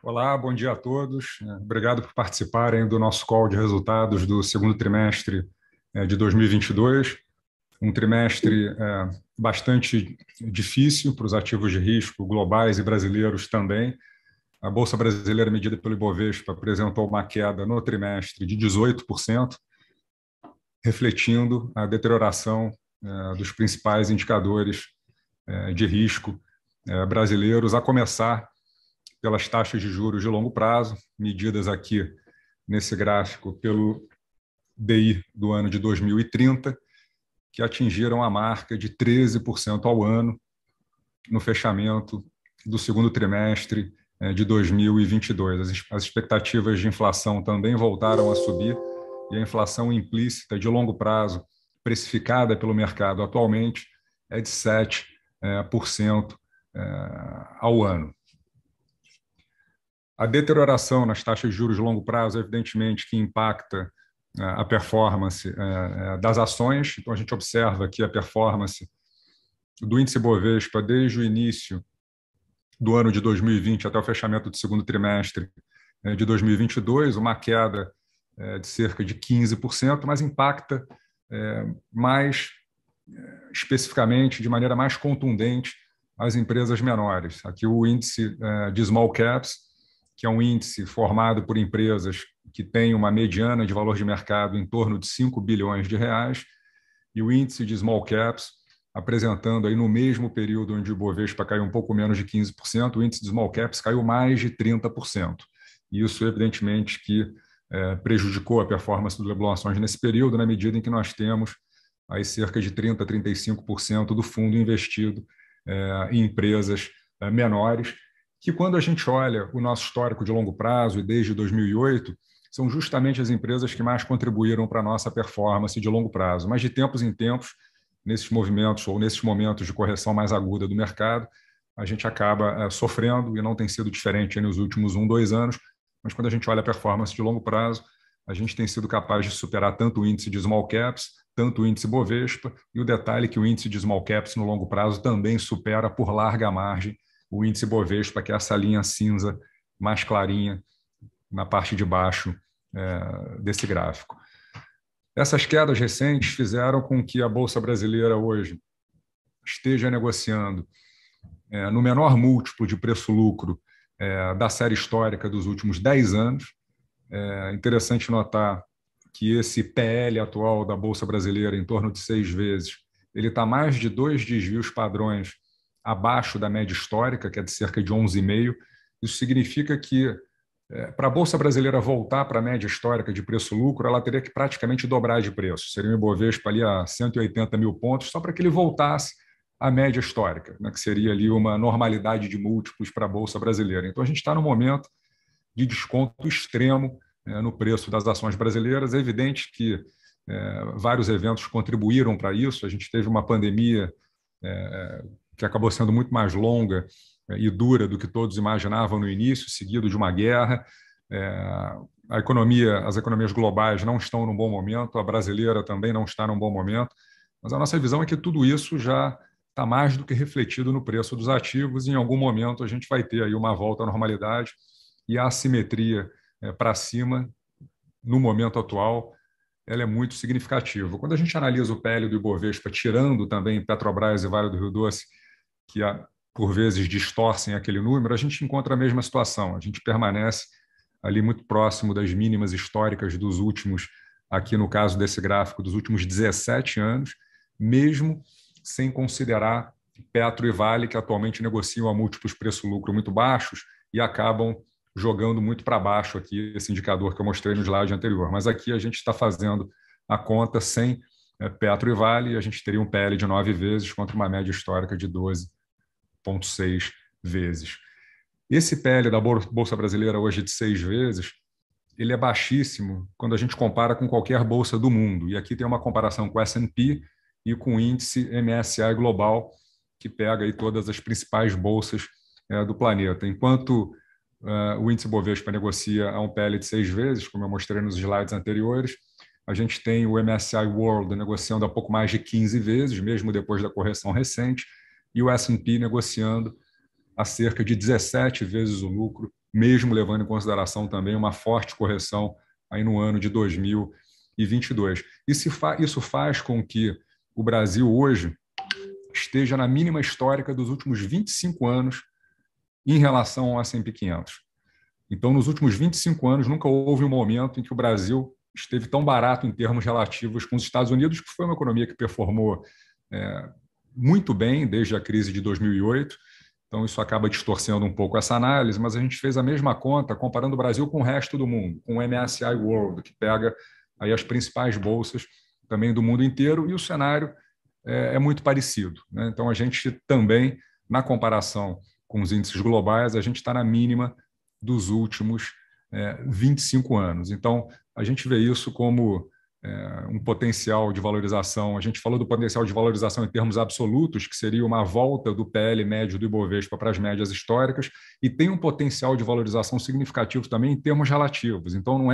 Olá, bom dia a todos. Obrigado por participarem do nosso call de resultados do segundo trimestre de 2022. Um trimestre bastante difícil para os ativos de risco globais e brasileiros também. A Bolsa Brasileira, medida pelo Ibovespa, apresentou uma queda no trimestre de 18%, refletindo a deterioração dos principais indicadores de risco brasileiros, a começar pelas taxas de juros de longo prazo, medidas aqui nesse gráfico pelo DI do ano de 2030, que atingiram a marca de 13% ao ano no fechamento do segundo trimestre de 2022. As expectativas de inflação também voltaram a subir e a inflação implícita de longo prazo, precificada pelo mercado atualmente, é de 7% ao ano. A deterioração nas taxas de juros de longo prazo, evidentemente, que impacta a performance das ações. Então, a gente observa aqui a performance do índice Bovespa desde o início do ano de 2020 até o fechamento do segundo trimestre de 2022, uma queda de cerca de 15%, mas impacta mais especificamente, de maneira mais contundente, as empresas menores. Aqui o índice de Small Caps, que é um índice formado por empresas que têm uma mediana de valor de mercado em torno de 5 bilhões de reais, e o índice de Small Caps, apresentando aí no mesmo período onde o Bovespa caiu um pouco menos de 15%, o índice de Small Caps caiu mais de 30%. Isso, evidentemente, que prejudicou a performance do Leblon Ações nesse período, na medida em que nós temos aí cerca de 30% a 35% do fundo investido em empresas menores, que quando a gente olha o nosso histórico de longo prazo e desde 2008, são justamente as empresas que mais contribuíram para a nossa performance de longo prazo. Mas de tempos em tempos, nesses movimentos ou nesses momentos de correção mais aguda do mercado, a gente acaba sofrendo, e não tem sido diferente nos últimos 2 anos, mas quando a gente olha a performance de longo prazo, a gente tem sido capaz de superar tanto o índice de small caps, tanto o índice Bovespa, e o detalhe é que o índice de small caps no longo prazo também supera por larga margem o índice Bovespa, que é essa linha cinza mais clarinha na parte de baixo desse gráfico. Essas quedas recentes fizeram com que a Bolsa Brasileira hoje esteja negociando no menor múltiplo de preço-lucro da série histórica dos últimos 10 anos. É interessante notar que esse PL atual da Bolsa Brasileira, em torno de 6 vezes, ele está mais de 2 desvios padrões abaixo da média histórica, que é de cerca de 11,5. Isso significa que, para a Bolsa Brasileira voltar para a média histórica de preço-lucro, ela teria que praticamente dobrar de preço. Seria um Ibovespa ali a 180 mil pontos, só para que ele voltasse à média histórica, né, que seria ali uma normalidade de múltiplos para a Bolsa Brasileira. Então, a gente está no momento de desconto extremo no preço das ações brasileiras. É evidente que vários eventos contribuíram para isso. A gente teve uma pandemia que acabou sendo muito mais longa e dura do que todos imaginavam no início, seguido de uma guerra. As economias globais não estão num bom momento, a brasileira também não está num bom momento, mas a nossa visão é que tudo isso já está mais do que refletido no preço dos ativos e em algum momento a gente vai ter aí uma volta à normalidade e a assimetria para cima, no momento atual, ela é muito significativa. Quando a gente analisa o PL do Ibovespa, tirando também Petrobras e Vale do Rio Doce, que por vezes distorcem aquele número, a gente encontra a mesma situação. A gente permanece ali muito próximo das mínimas históricas dos últimos, aqui no caso desse gráfico, dos últimos 17 anos, mesmo sem considerar Petro e Vale, que atualmente negociam a múltiplos preço-lucro muito baixos e acabam jogando muito para baixo aqui esse indicador que eu mostrei no slide anterior. Mas aqui a gente está fazendo a conta sem Petro e Vale, e a gente teria um PL de 9 vezes contra uma média histórica de 12,6 vezes. Esse PL da Bolsa Brasileira hoje de 6 vezes, ele é baixíssimo quando a gente compara com qualquer bolsa do mundo. E aqui tem uma comparação com o S&P e com o índice MSCI Global, que pega aí todas as principais bolsas do planeta. Enquanto o índice Bovespa negocia a um PL de 6 vezes, como eu mostrei nos slides anteriores, a gente tem o MSCI World negociando a pouco mais de 15 vezes, mesmo depois da correção recente, e o S&P negociando a cerca de 17 vezes o lucro mesmo levando em consideração também uma forte correção aí no ano de 2022. Isso faz com que o Brasil hoje esteja na mínima histórica dos últimos 25 anos em relação ao S&P 500. Então, nos últimos 25 anos, nunca houve um momento em que o Brasil esteve tão barato em termos relativos com os Estados Unidos, que foi uma economia que performou muito bem desde a crise de 2008. Então, isso acaba distorcendo um pouco essa análise, mas a gente fez a mesma conta comparando o Brasil com o resto do mundo, com o MSCI World, que pega aí as principais bolsas também do mundo inteiro, e o cenário é muito parecido, né? Então, a gente também, na comparação com os índices globais, a gente está na mínima dos últimos 25 anos. Então, a gente vê isso como um potencial de valorização. A gente falou do potencial de valorização em termos absolutos, que seria uma volta do PL médio do Ibovespa para as médias históricas, e tem um potencial de valorização significativo também em termos relativos. Então,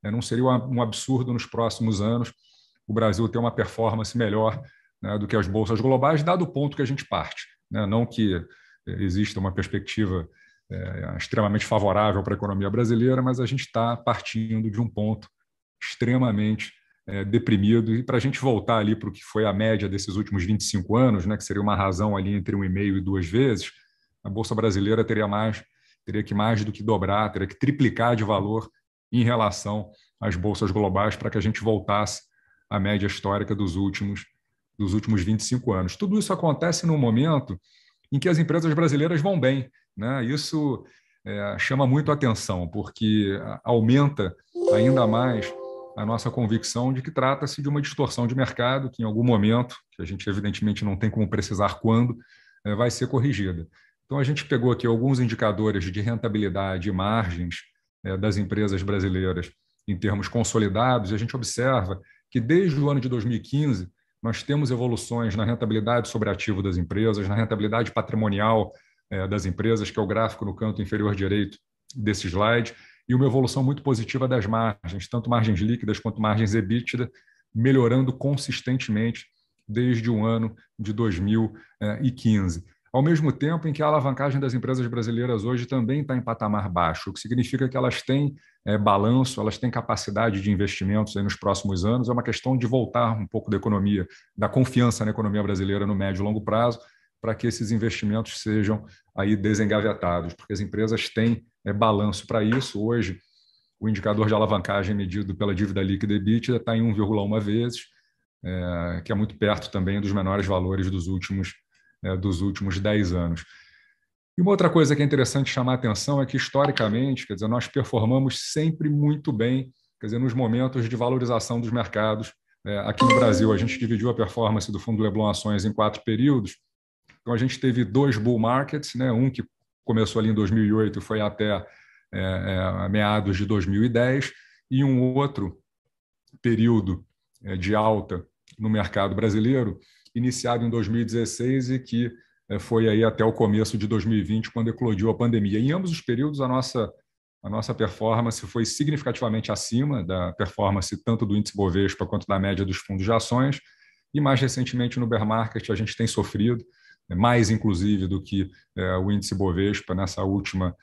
não seria um absurdo nos próximos anos o Brasil ter uma performance melhor, né, do que as bolsas globais, dado o ponto que a gente parte, né? Não que exista uma perspectiva extremamente favorável para a economia brasileira, mas a gente está partindo de um ponto extremamente deprimido, e para a gente voltar ali para o que foi a média desses últimos 25 anos, né, que seria uma razão ali entre 1,5 e 2 vezes, a Bolsa Brasileira teria que mais do que dobrar, teria que triplicar de valor em relação às bolsas globais para que a gente voltasse à média histórica dos últimos 25 anos. Tudo isso acontece num momento em que as empresas brasileiras vão bem, né? Isso chama muito a atenção, porque aumenta ainda mais a nossa convicção de que trata-se de uma distorção de mercado que, em algum momento, que a gente evidentemente não tem como precisar quando, vai ser corrigida. Então, a gente pegou aqui alguns indicadores de rentabilidade e margens das empresas brasileiras em termos consolidados, e a gente observa que, desde o ano de 2015, nós temos evoluções na rentabilidade sobre ativo das empresas, na rentabilidade patrimonial das empresas, que é o gráfico no canto inferior direito desse slide, e uma evolução muito positiva das margens, tanto margens líquidas quanto margens EBITDA, melhorando consistentemente desde o ano de 2015. Ao mesmo tempo em que a alavancagem das empresas brasileiras hoje também está em patamar baixo, o que significa que elas têm balanço, elas têm capacidade de investimentos aí nos próximos anos. É uma questão de voltar um pouco da economia, da confiança na economia brasileira no médio e longo prazo, para que esses investimentos sejam aí desengavetados, porque as empresas têm balanço para isso. Hoje, o indicador de alavancagem medido pela dívida líquida EBITDA está em 1,1 vezes, que é muito perto também dos menores valores dos últimos 10 anos. E uma outra coisa que é interessante chamar a atenção é que, historicamente, quer dizer, nós performamos sempre muito bem, quer dizer, nos momentos de valorização dos mercados. Aqui no Brasil, a gente dividiu a performance do Fundo Leblon Ações em 4 períodos. Então, a gente teve 2 bull markets, né? Um que começou ali em 2008 e foi até meados de 2010, e um outro período de alta no mercado brasileiro, iniciado em 2016 e que foi aí até o começo de 2020, quando eclodiu a pandemia. Em ambos os períodos, a nossa performance foi significativamente acima da performance tanto do índice Bovespa quanto da média dos fundos de ações, e mais recentemente no bear market a gente tem sofrido, mais inclusive do que o índice Bovespa nessa última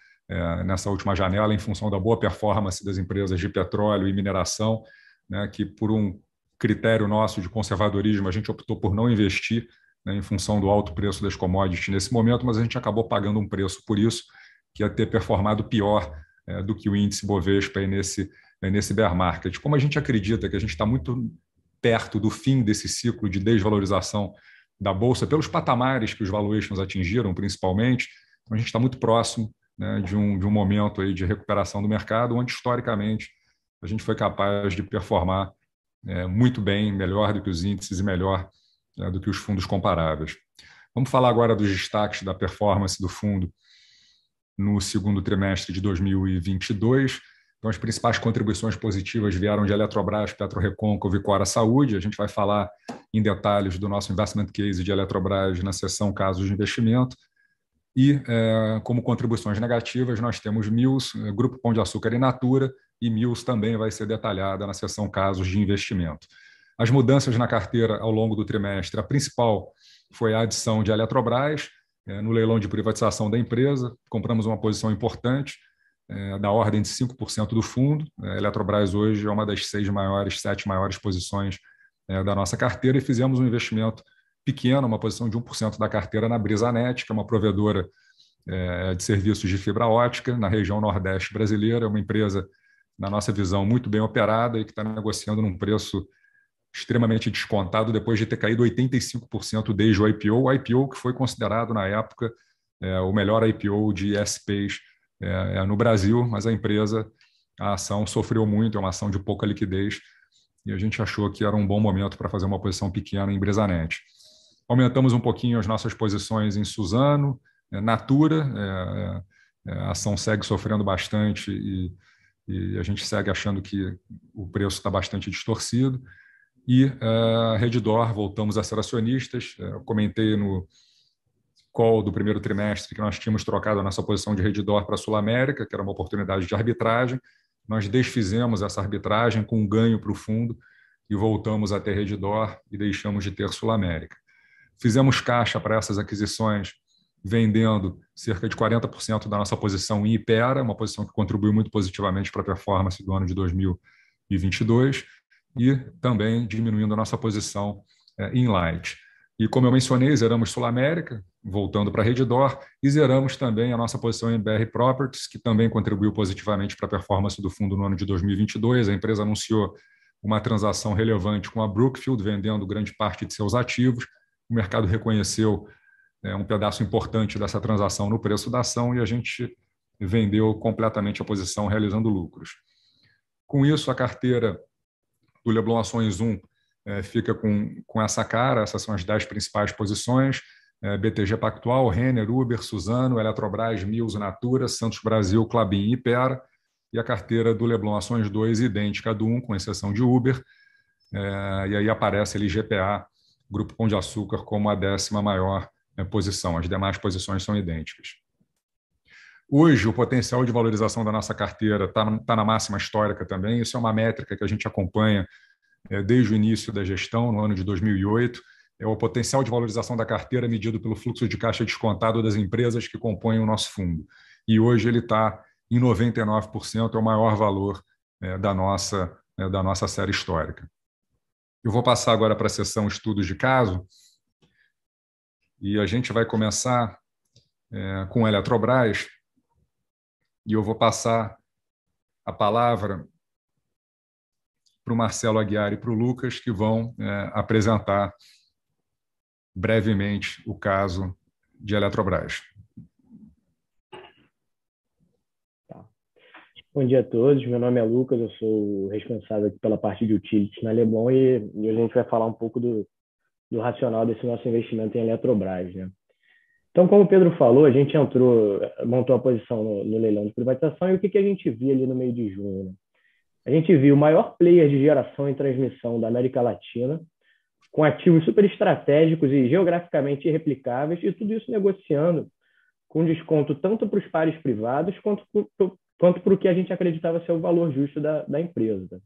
janela, em função da boa performance das empresas de petróleo e mineração, né, que por um critério nosso de conservadorismo a gente optou por não investir, né, em função do alto preço das commodities nesse momento, mas a gente acabou pagando um preço por isso, que ia ter performado pior do que o índice Bovespa nesse bear market. Como a gente acredita que a gente está muito perto do fim desse ciclo de desvalorização da Bolsa, pelos patamares que os valuations atingiram, principalmente, então a gente está muito próximo, né, de um momento aí de recuperação do mercado, onde, historicamente, a gente foi capaz de performar muito bem, melhor do que os índices e melhor do que os fundos comparáveis. Vamos falar agora dos destaques da performance do fundo no segundo trimestre de 2022. Então, as principais contribuições positivas vieram de Eletrobras, PetroRecôncavo e Cora Saúde. A gente vai falar em detalhes do nosso investment case de Eletrobras na seção casos de investimento. E, como contribuições negativas, nós temos Mills, Grupo Pão de Açúcar e Natura, e Mills também vai ser detalhada na seção casos de investimento. As mudanças na carteira ao longo do trimestre, a principal foi a adição de Eletrobras, no leilão de privatização da empresa. Compramos uma posição importante, da ordem de 5% do fundo. A Eletrobras hoje é uma das 7 maiores posições da nossa carteira, e fizemos um investimento pequeno, uma posição de 1% da carteira na Brisanet, que é uma provedora de serviços de fibra ótica na região Nordeste brasileira. É uma empresa, na nossa visão, muito bem operada e que está negociando num preço extremamente descontado depois de ter caído 85% desde o IPO. O IPO que foi considerado, na época, o melhor IPO de SPs no Brasil, mas a ação sofreu muito, é uma ação de pouca liquidez, e a gente achou que era um bom momento para fazer uma posição pequena em Brisanet. Aumentamos um pouquinho as nossas posições em Suzano, Natura. A ação segue sofrendo bastante e a gente segue achando que o preço está bastante distorcido. E Redditor, voltamos a ser acionistas. Eu comentei no call do primeiro trimestre que nós tínhamos trocado a nossa posição de Redditor para a Sul América, que era uma oportunidade de arbitragem. Nós desfizemos essa arbitragem com um ganho para o fundo e voltamos a ter Redditor e deixamos de ter Sul América. Fizemos caixa para essas aquisições, vendendo cerca de 40% da nossa posição em Hypera, uma posição que contribuiu muito positivamente para a performance do ano de 2022, e também diminuindo a nossa posição em Light. E, como eu mencionei, zeramos Sul América, voltando para a Redditor, e zeramos também a nossa posição em BR Properties, que também contribuiu positivamente para a performance do fundo no ano de 2022. A empresa anunciou uma transação relevante com a Brookfield, vendendo grande parte de seus ativos. O mercado reconheceu um pedaço importante dessa transação no preço da ação e a gente vendeu completamente a posição, realizando lucros. Com isso, a carteira do Leblon Ações 1 fica com essa cara. Essas são as 10 principais posições: BTG Pactual, Renner, Uber, Suzano, Eletrobras, Mills, Natura, Santos Brasil, Klabin e Hypera. E a carteira do Leblon Ações 2 idêntica à do 1, com exceção de Uber. E aí aparece ali GPA, Grupo Pão de Açúcar, como a 10ª maior posição. As demais posições são idênticas. Hoje, o potencial de valorização da nossa carteira está na máxima histórica também. Isso é uma métrica que a gente acompanha desde o início da gestão, no ano de 2008. É o potencial de valorização da carteira medido pelo fluxo de caixa descontado das empresas que compõem o nosso fundo. E hoje ele está em 99%, é o maior valor da nossa série histórica. Eu vou passar agora para a seção estudos de caso, e a gente vai começar com a Eletrobras, e eu vou passar a palavra para o Marcelo Aguiar e para o Lucas, que vão apresentar brevemente o caso de Eletrobras. Bom dia a todos, meu nome é Lucas, eu sou o responsável aqui pela parte de utilities na Leblon e a gente vai falar um pouco do racional desse nosso investimento em Eletrobras, né? Então, como o Pedro falou, a gente montou a posição no leilão de privatização, e o que a gente viu ali no meio de junho, né? A gente viu o maior player de geração e transmissão da América Latina, com ativos super estratégicos e geograficamente irreplicáveis, e tudo isso negociando com desconto tanto para os pares privados quanto para o que a gente acreditava ser o valor justo da empresa.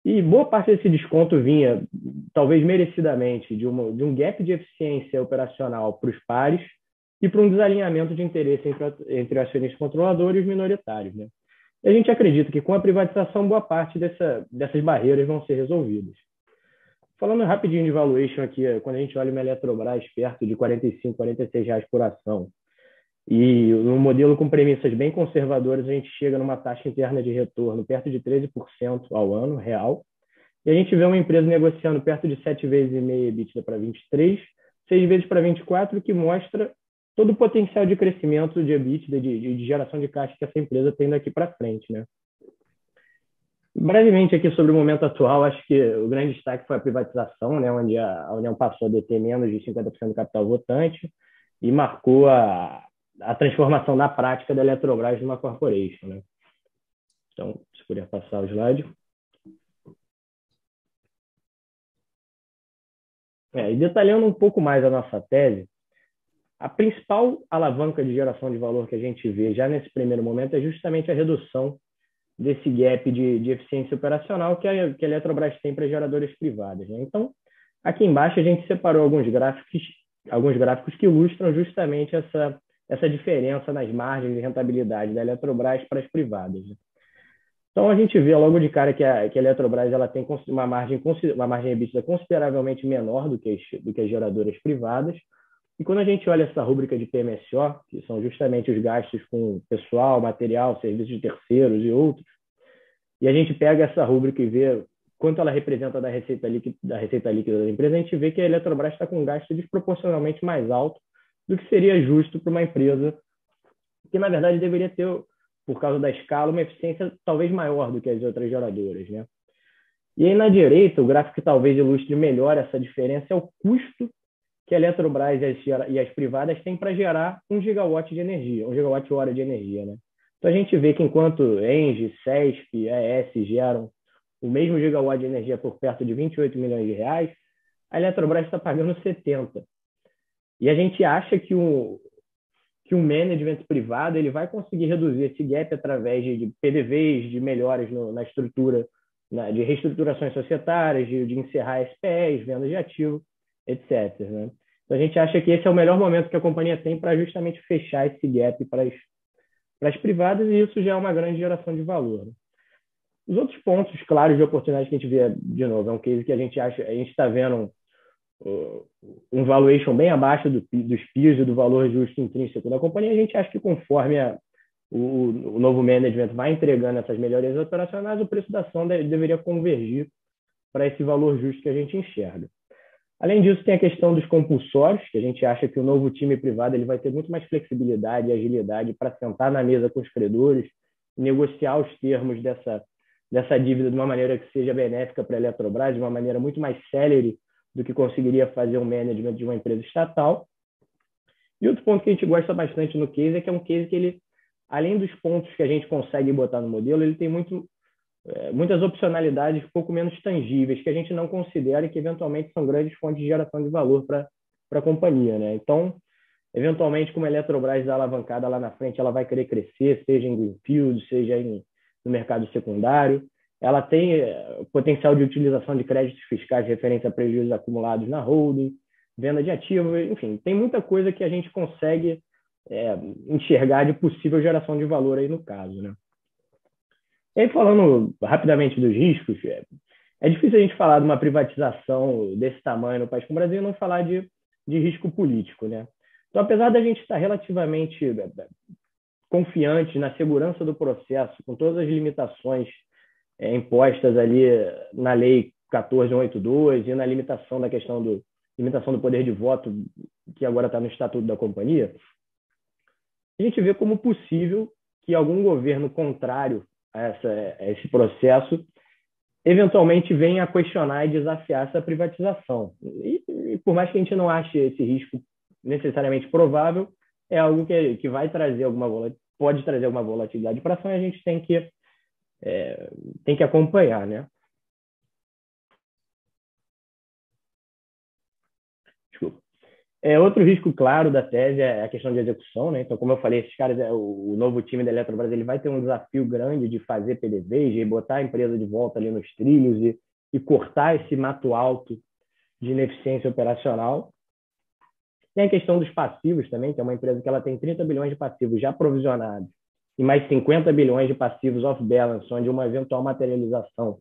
E boa parte desse desconto vinha, talvez merecidamente, de um gap de eficiência operacional para os pares e para um desalinhamento de interesse entre acionistas controladores e os minoritários, né? E a gente acredita que com a privatização, boa parte dessas barreiras vão ser resolvidas. Falando rapidinho de valuation aqui, quando a gente olha uma Eletrobras perto de R$ 45, R$ 46 por ação, e no modelo com premissas bem conservadoras, a gente chega numa taxa interna de retorno perto de 13% ao ano, real. E a gente vê uma empresa negociando perto de 7,5 vezes EBITDA para 23, 6 vezes para 24, que mostra todo o potencial de crescimento de EBITDA, de geração de caixa que essa empresa tem daqui para frente, né? Brevemente aqui sobre o momento atual, acho que o grande destaque foi a privatização, né, onde a União passou a deter menos de 50% do capital votante e marcou a transformação na prática da Eletrobras numa corporation, né? Então, se puder passar o slide. E detalhando um pouco mais a nossa tese, a principal alavanca de geração de valor que a gente vê já nesse primeiro momento é justamente a redução desse gap de eficiência operacional que a Eletrobras tem para geradoras privadas, né? Então, aqui embaixo a gente separou alguns gráficos que ilustram justamente essa essa diferença nas margens de rentabilidade da Eletrobras para as privadas, né? Então, a gente vê logo de cara que a Eletrobras ela tem uma margem EBITDA consideravelmente menor do que as geradoras privadas. E quando a gente olha essa rúbrica de PMSO, que são justamente os gastos com pessoal, material, serviços de terceiros e outros, e a gente pega essa rúbrica e vê quanto ela representa da receita líquida da empresa, a gente vê que a Eletrobras está com um gasto desproporcionalmente mais alto do que seria justo para uma empresa que, na verdade, deveria ter, por causa da escala, uma eficiência talvez maior do que as outras geradoras, né? E aí, na direita, o gráfico que talvez ilustre melhor essa diferença é o custo que a Eletrobras e as privadas têm para gerar 1 gigawatt de energia, 1 gigawatt-hora de energia, né? Então, a gente vê que enquanto ENGIE, CESP, AES geram o mesmo gigawatt de energia por perto de 28 milhões de reais, a Eletrobras está pagando 70. E a gente acha que um management privado ele vai conseguir reduzir esse gap através de PDVs, de melhoras na estrutura, de reestruturações societárias, de encerrar SPEs, vendas de ativo, etc., né? Então, a gente acha que esse é o melhor momento que a companhia tem para justamente fechar esse gap para as privadas, e isso já é uma grande geração de valor, né? Os outros pontos claros de oportunidade que a gente vê, de novo, é um case que a gente está vendo um valuation bem abaixo dos PIs e do valor justo intrínseco da companhia. A gente acha que conforme o novo management vai entregando essas melhorias operacionais, o preço da ação deveria convergir para esse valor justo que a gente enxerga. Além disso, tem a questão dos compulsórios, que a gente acha que o novo time privado ele vai ter muito mais flexibilidade e agilidade para sentar na mesa com os credores, negociar os termos dessa dívida de uma maneira que seja benéfica para a Eletrobras, de uma maneira muito mais célere do que conseguiria fazer o management de uma empresa estatal. E outro ponto que a gente gosta bastante no case é que é um case que ele, além dos pontos que a gente consegue botar no modelo, ele tem muitas opcionalidades um pouco menos tangíveis que a gente não considera e que eventualmente são grandes fontes de geração de valor para a companhia, né? Então, eventualmente, como a Eletrobras dá alavancada lá na frente, ela vai querer crescer, seja em greenfield, seja no mercado secundário. Ela tem potencial de utilização de créditos fiscais referente a prejuízos acumulados na holding, venda de ativos, enfim, tem muita coisa que a gente consegue enxergar de possível geração de valor aí no caso, né? E aí, falando rapidamente dos riscos, é difícil a gente falar de uma privatização desse tamanho no país como o Brasil e não falar de risco político, né? Então, apesar da gente estar relativamente confiante na segurança do processo, com todas as limitações impostas ali na Lei 14.182 e na limitação da questão limitação do poder de voto, que agora está no Estatuto da Companhia, a gente vê como possível que algum governo contrário a esse processo eventualmente venha a questionar e desafiar essa privatização. E por mais que a gente não ache esse risco necessariamente provável, é algo que vai trazer pode trazer alguma volatilidade para a ação, e a gente tem que acompanhar, né? Desculpa. Outro risco claro da tese é a questão de execução, né? Então, como eu falei, esses caras, o novo time da Eletrobras, ele vai ter um desafio grande de fazer PDVs, de botar a empresa de volta ali nos trilhos e cortar esse mato alto de ineficiência operacional. Tem a questão dos passivos também, que é uma empresa que ela tem 30 bilhões de passivos já provisionados e mais 50 bilhões de passivos off-balance, onde uma eventual materialização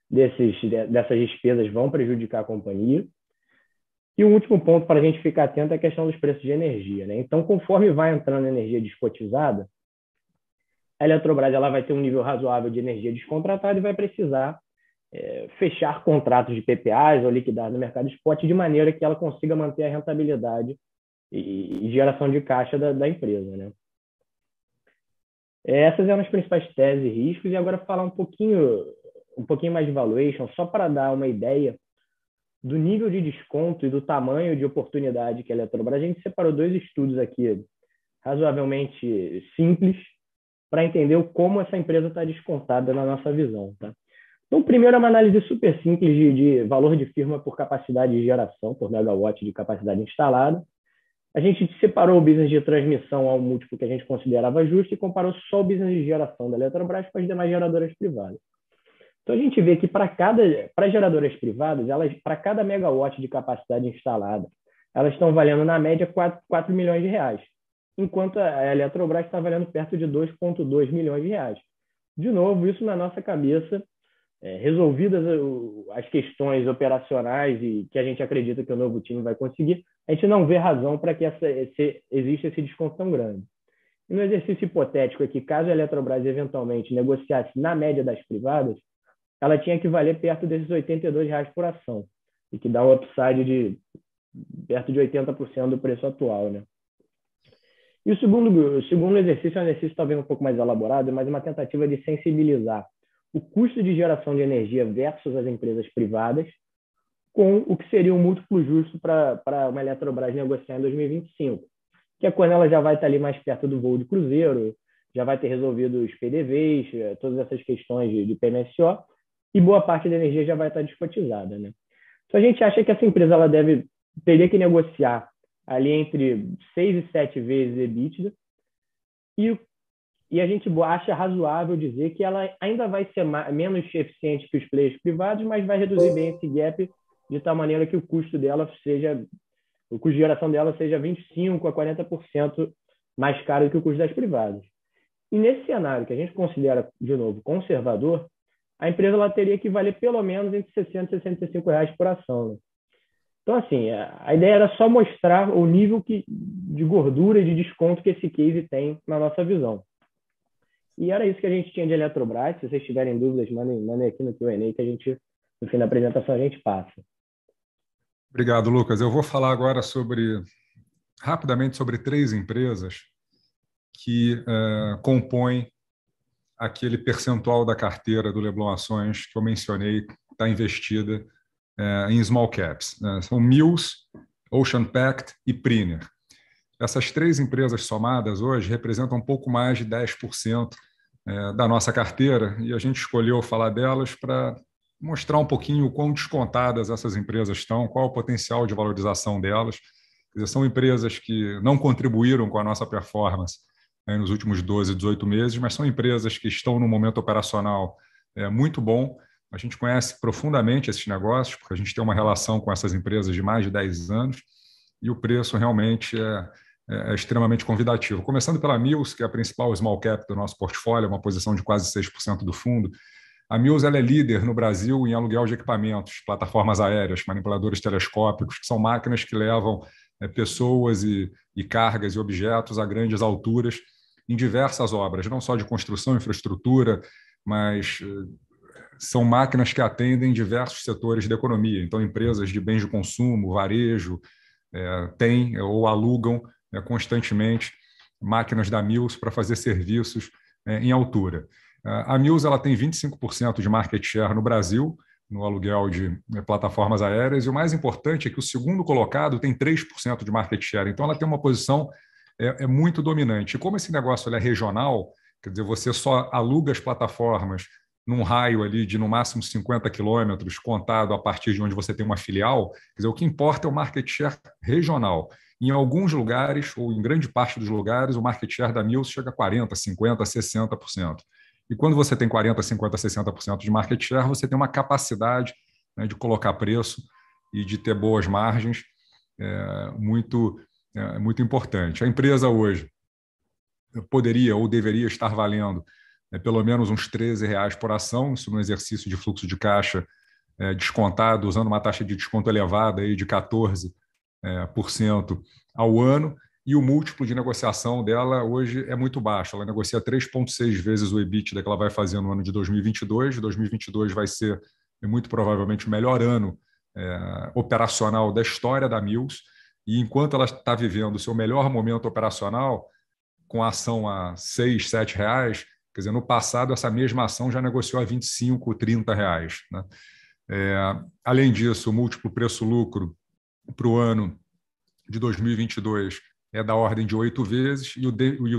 dessas despesas vão prejudicar a companhia. E o último ponto para a gente ficar atento é a questão dos preços de energia, né? Então, conforme vai entrando energia despotizada, a Eletrobras ela vai ter um nível razoável de energia descontratada e vai precisar fechar contratos de PPAs ou liquidar no mercado spot de maneira que ela consiga manter a rentabilidade e geração de caixa da empresa, né? Essas eram as principais teses e riscos, e agora falar um pouquinho mais de valuation, só para dar uma ideia do nível de desconto e do tamanho de oportunidade que a Eletrobras. A gente separou 2 estudos aqui razoavelmente simples para entender como essa empresa está descontada na nossa visão, tá? Então, primeiro é uma análise super simples de valor de firma por capacidade de geração, por megawatt de capacidade instalada. A gente separou o business de transmissão ao múltiplo que a gente considerava justo e comparou só o business de geração da Eletrobras com as demais geradoras privadas. Então, a gente vê que para as geradoras privadas, para cada megawatt de capacidade instalada, elas estão valendo, na média, 4 milhões de reais. enquanto a Eletrobras está valendo perto de 2,2 milhões de reais. De novo, isso na nossa cabeça, resolvidas as questões operacionais e que a gente acredita que o novo time vai conseguir, a gente não vê razão para que exista esse desconto tão grande. E no exercício hipotético aqui, caso a Eletrobras eventualmente negociasse na média das privadas, ela tinha que valer perto desses R$ 82 por ação, e que dá um upside de perto de 80% do preço atual, né? E o segundo exercício é um exercício talvez um pouco mais elaborado, mas uma tentativa de sensibilizar o custo de geração de energia versus as empresas privadas com o que seria um múltiplo justo para uma Eletrobras negociar em 2025, que é quando ela já vai estar ali mais perto do voo de cruzeiro, já vai ter resolvido os PDVs, todas essas questões de PMSO, e boa parte da energia já vai estar descotizada, né? Então, a gente acha que essa empresa ela teria que negociar ali entre 6 e 7 vezes EBITDA, e a gente acha razoável dizer que ela ainda vai ser menos eficiente que os players privados, mas vai reduzir bem esse gap de tal maneira que o custo de geração dela seja 25% a 40% mais caro que o custo das privadas. E nesse cenário que a gente considera, de novo, conservador, a empresa ela teria que valer pelo menos entre R$ 60 e R$ 65 por ação, né? Então, assim, a ideia era só mostrar o nível de gordura e de desconto que esse case tem na nossa visão. E era isso que a gente tinha de Eletrobras. Se vocês tiverem dúvidas, mandem aqui no Q&A que a gente, no fim da apresentação, a gente passa. Obrigado, Lucas. Eu vou falar agora rapidamente sobre 3 empresas que compõem aquele percentual da carteira do Leblon Ações que eu mencionei, que está investida em small caps. São Mills, Ocean Pact e Priner. Essas 3 empresas somadas hoje representam um pouco mais de 10% da nossa carteira, e a gente escolheu falar delas para mostrar um pouquinho o quão descontadas essas empresas estão, qual o potencial de valorização delas. Quer dizer, são empresas que não contribuíram com a nossa performance nos últimos 12, 18 meses, mas são empresas que estão num momento operacional muito bom. A gente conhece profundamente esses negócios, porque a gente tem uma relação com essas empresas de mais de 10 anos, e o preço realmente é extremamente convidativo. Começando pela Mills, que é a principal small cap do nosso portfólio, uma posição de quase 6% do fundo. A Mills ela é líder no Brasil em aluguel de equipamentos, plataformas aéreas, manipuladores telescópicos, que são máquinas que levam pessoas e cargas e objetos a grandes alturas em diversas obras, não só de construção e infraestrutura, mas são máquinas que atendem diversos setores da economia. Então, empresas de bens de consumo, varejo, têm ou alugam constantemente máquinas da Mills para fazer serviços em altura. A Mills ela tem 25% de market share no Brasil, no aluguel de plataformas aéreas, e o mais importante é que o segundo colocado tem 3% de market share. Então, ela tem uma posição muito dominante. E como esse negócio é regional, quer dizer, você só aluga as plataformas num raio ali de no máximo 50 quilômetros, contado a partir de onde você tem uma filial, quer dizer, o que importa é o market share regional. Em alguns lugares, ou em grande parte dos lugares, o market share da Mills chega a 40%, 50%, 60%. E quando você tem 40%, 50%, 60% de market share, você tem uma capacidade de colocar preço e de ter boas margens muito importante. A empresa hoje poderia ou deveria estar valendo pelo menos uns R$ 13 por ação, isso no exercício de fluxo de caixa descontado, usando uma taxa de desconto elevada aí de 14% ao ano, e o múltiplo de negociação dela hoje é muito baixo. Ela negocia 3,6 vezes o EBITDA que ela vai fazer no ano de 2022. 2022 vai ser, muito provavelmente, o melhor ano operacional da história da Mills, e enquanto ela está vivendo o seu melhor momento operacional, com a ação a R$ 6, R$ 7, quer dizer, no passado essa mesma ação já negociou a R$ 25, R$ 30. Né? Além disso, o múltiplo preço-lucro para o ano de 2022 é da ordem de 8 vezes e o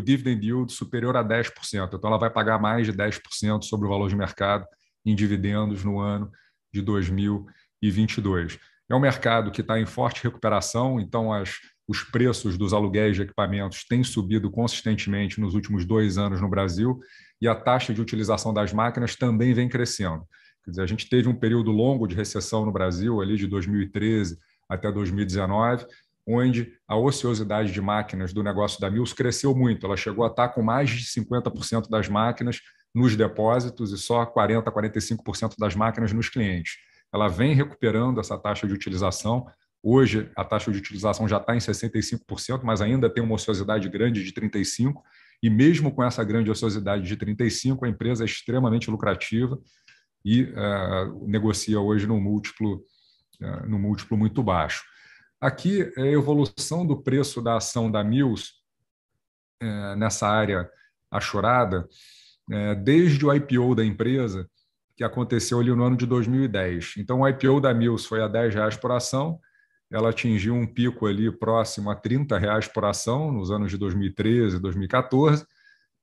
dividend yield superior a 10%. Então, ela vai pagar mais de 10% sobre o valor de mercado em dividendos no ano de 2022. É um mercado que está em forte recuperação, então os preços dos aluguéis de equipamentos têm subido consistentemente nos últimos 2 anos no Brasil, e a taxa de utilização das máquinas também vem crescendo. Quer dizer, a gente teve um período longo de recessão no Brasil, ali de 2013 até 2019, onde a ociosidade de máquinas do negócio da Mills cresceu muito. Ela chegou a estar com mais de 50% das máquinas nos depósitos e só 40%, 45% das máquinas nos clientes. Ela vem recuperando essa taxa de utilização. Hoje, a taxa de utilização já está em 65%, mas ainda tem uma ociosidade grande de 35%. E mesmo com essa grande ociosidade de 35%, a empresa é extremamente lucrativa e negocia hoje num múltiplo muito baixo. Aqui é a evolução do preço da ação da Mills nessa área achorada, desde o IPO da empresa, que aconteceu ali no ano de 2010. Então, o IPO da Mills foi a R$10 por ação, ela atingiu um pico ali próximo a R$30 por ação nos anos de 2013 e 2014,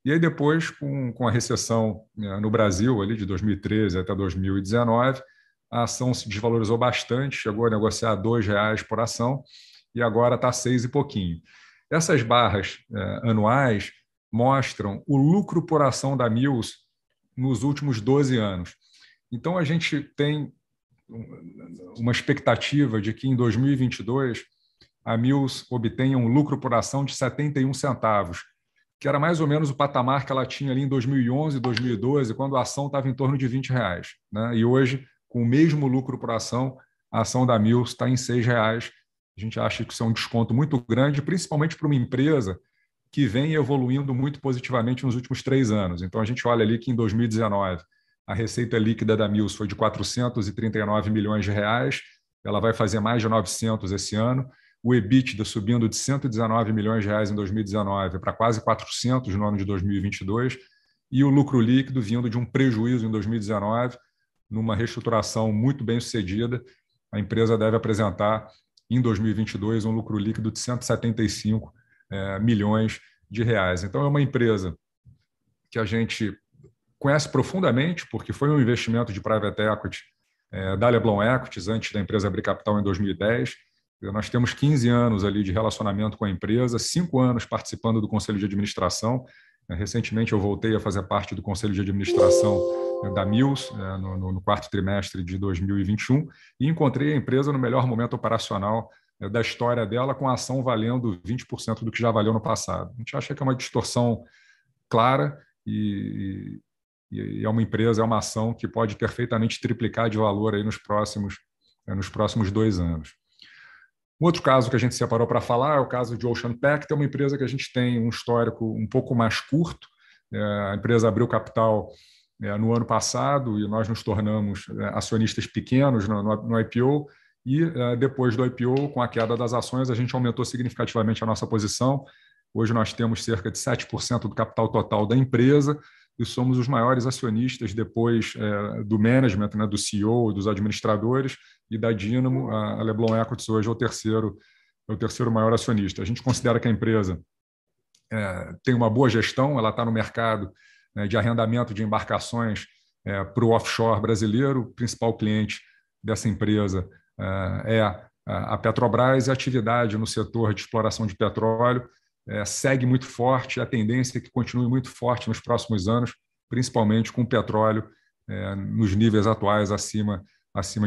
e aí depois, com a recessão no Brasil, ali de 2013 até 2019, a ação se desvalorizou bastante, chegou a negociar R$2 por ação e agora está 6 e pouquinho. Essas barras anuais mostram o lucro por ação da Mills nos últimos 12 anos. Então, a gente tem uma expectativa de que em 2022 a Mills obtenha um lucro por ação de 71 centavos, que era mais ou menos o patamar que ela tinha ali em 2011, 2012, quando a ação estava em torno de R$20, né? E hoje, com o mesmo lucro por ação, a ação da Mills está em R$6. A gente acha que isso é um desconto muito grande, principalmente para uma empresa que vem evoluindo muito positivamente nos últimos 3 anos. Então, a gente olha ali que em 2019 a receita líquida da Mills foi de R$439 milhões, ela vai fazer mais de 900 esse ano. O EBITDA subindo de R$119 milhões em 2019 para quase 400 no ano de 2022, e o lucro líquido vindo de um prejuízo em 2019, numa reestruturação muito bem sucedida. A empresa deve apresentar em 2022 um lucro líquido de R$175 milhões. Então, é uma empresa que a gente conhece profundamente, porque foi um investimento de private equity da Leblon Equities, antes da empresa abrir capital em 2010. Nós temos 15 anos ali de relacionamento com a empresa, 5 anos participando do conselho de administração. Recentemente eu voltei a fazer parte do conselho de administração da Mills no quarto trimestre de 2021 e encontrei a empresa no melhor momento operacional da história dela, com a ação valendo 20% do que já valeu no passado. A gente acha que é uma distorção clara e é uma empresa, é uma ação que pode perfeitamente triplicar de valor aí nos próximos 2 anos. Um outro caso que a gente separou para falar é o caso de Ocean Pact, é uma empresa que a gente tem um histórico um pouco mais curto. A empresa abriu capital no ano passado e nós nos tornamos acionistas pequenos no IPO, e depois do IPO, com a queda das ações, a gente aumentou significativamente a nossa posição. Hoje nós temos cerca de 7% do capital total da empresa e somos os maiores acionistas depois do management, né, do CEO, dos administradores e da Dynamo. A Leblon Equities hoje é o terceiro maior acionista. A gente considera que a empresa tem uma boa gestão, ela está no mercado de arrendamento de embarcações para o offshore brasileiro. O principal cliente dessa empresa é a Petrobras, e a atividade no setor de exploração de petróleo segue muito forte, a tendência é que continue muito forte nos próximos anos, principalmente com o petróleo nos níveis atuais acima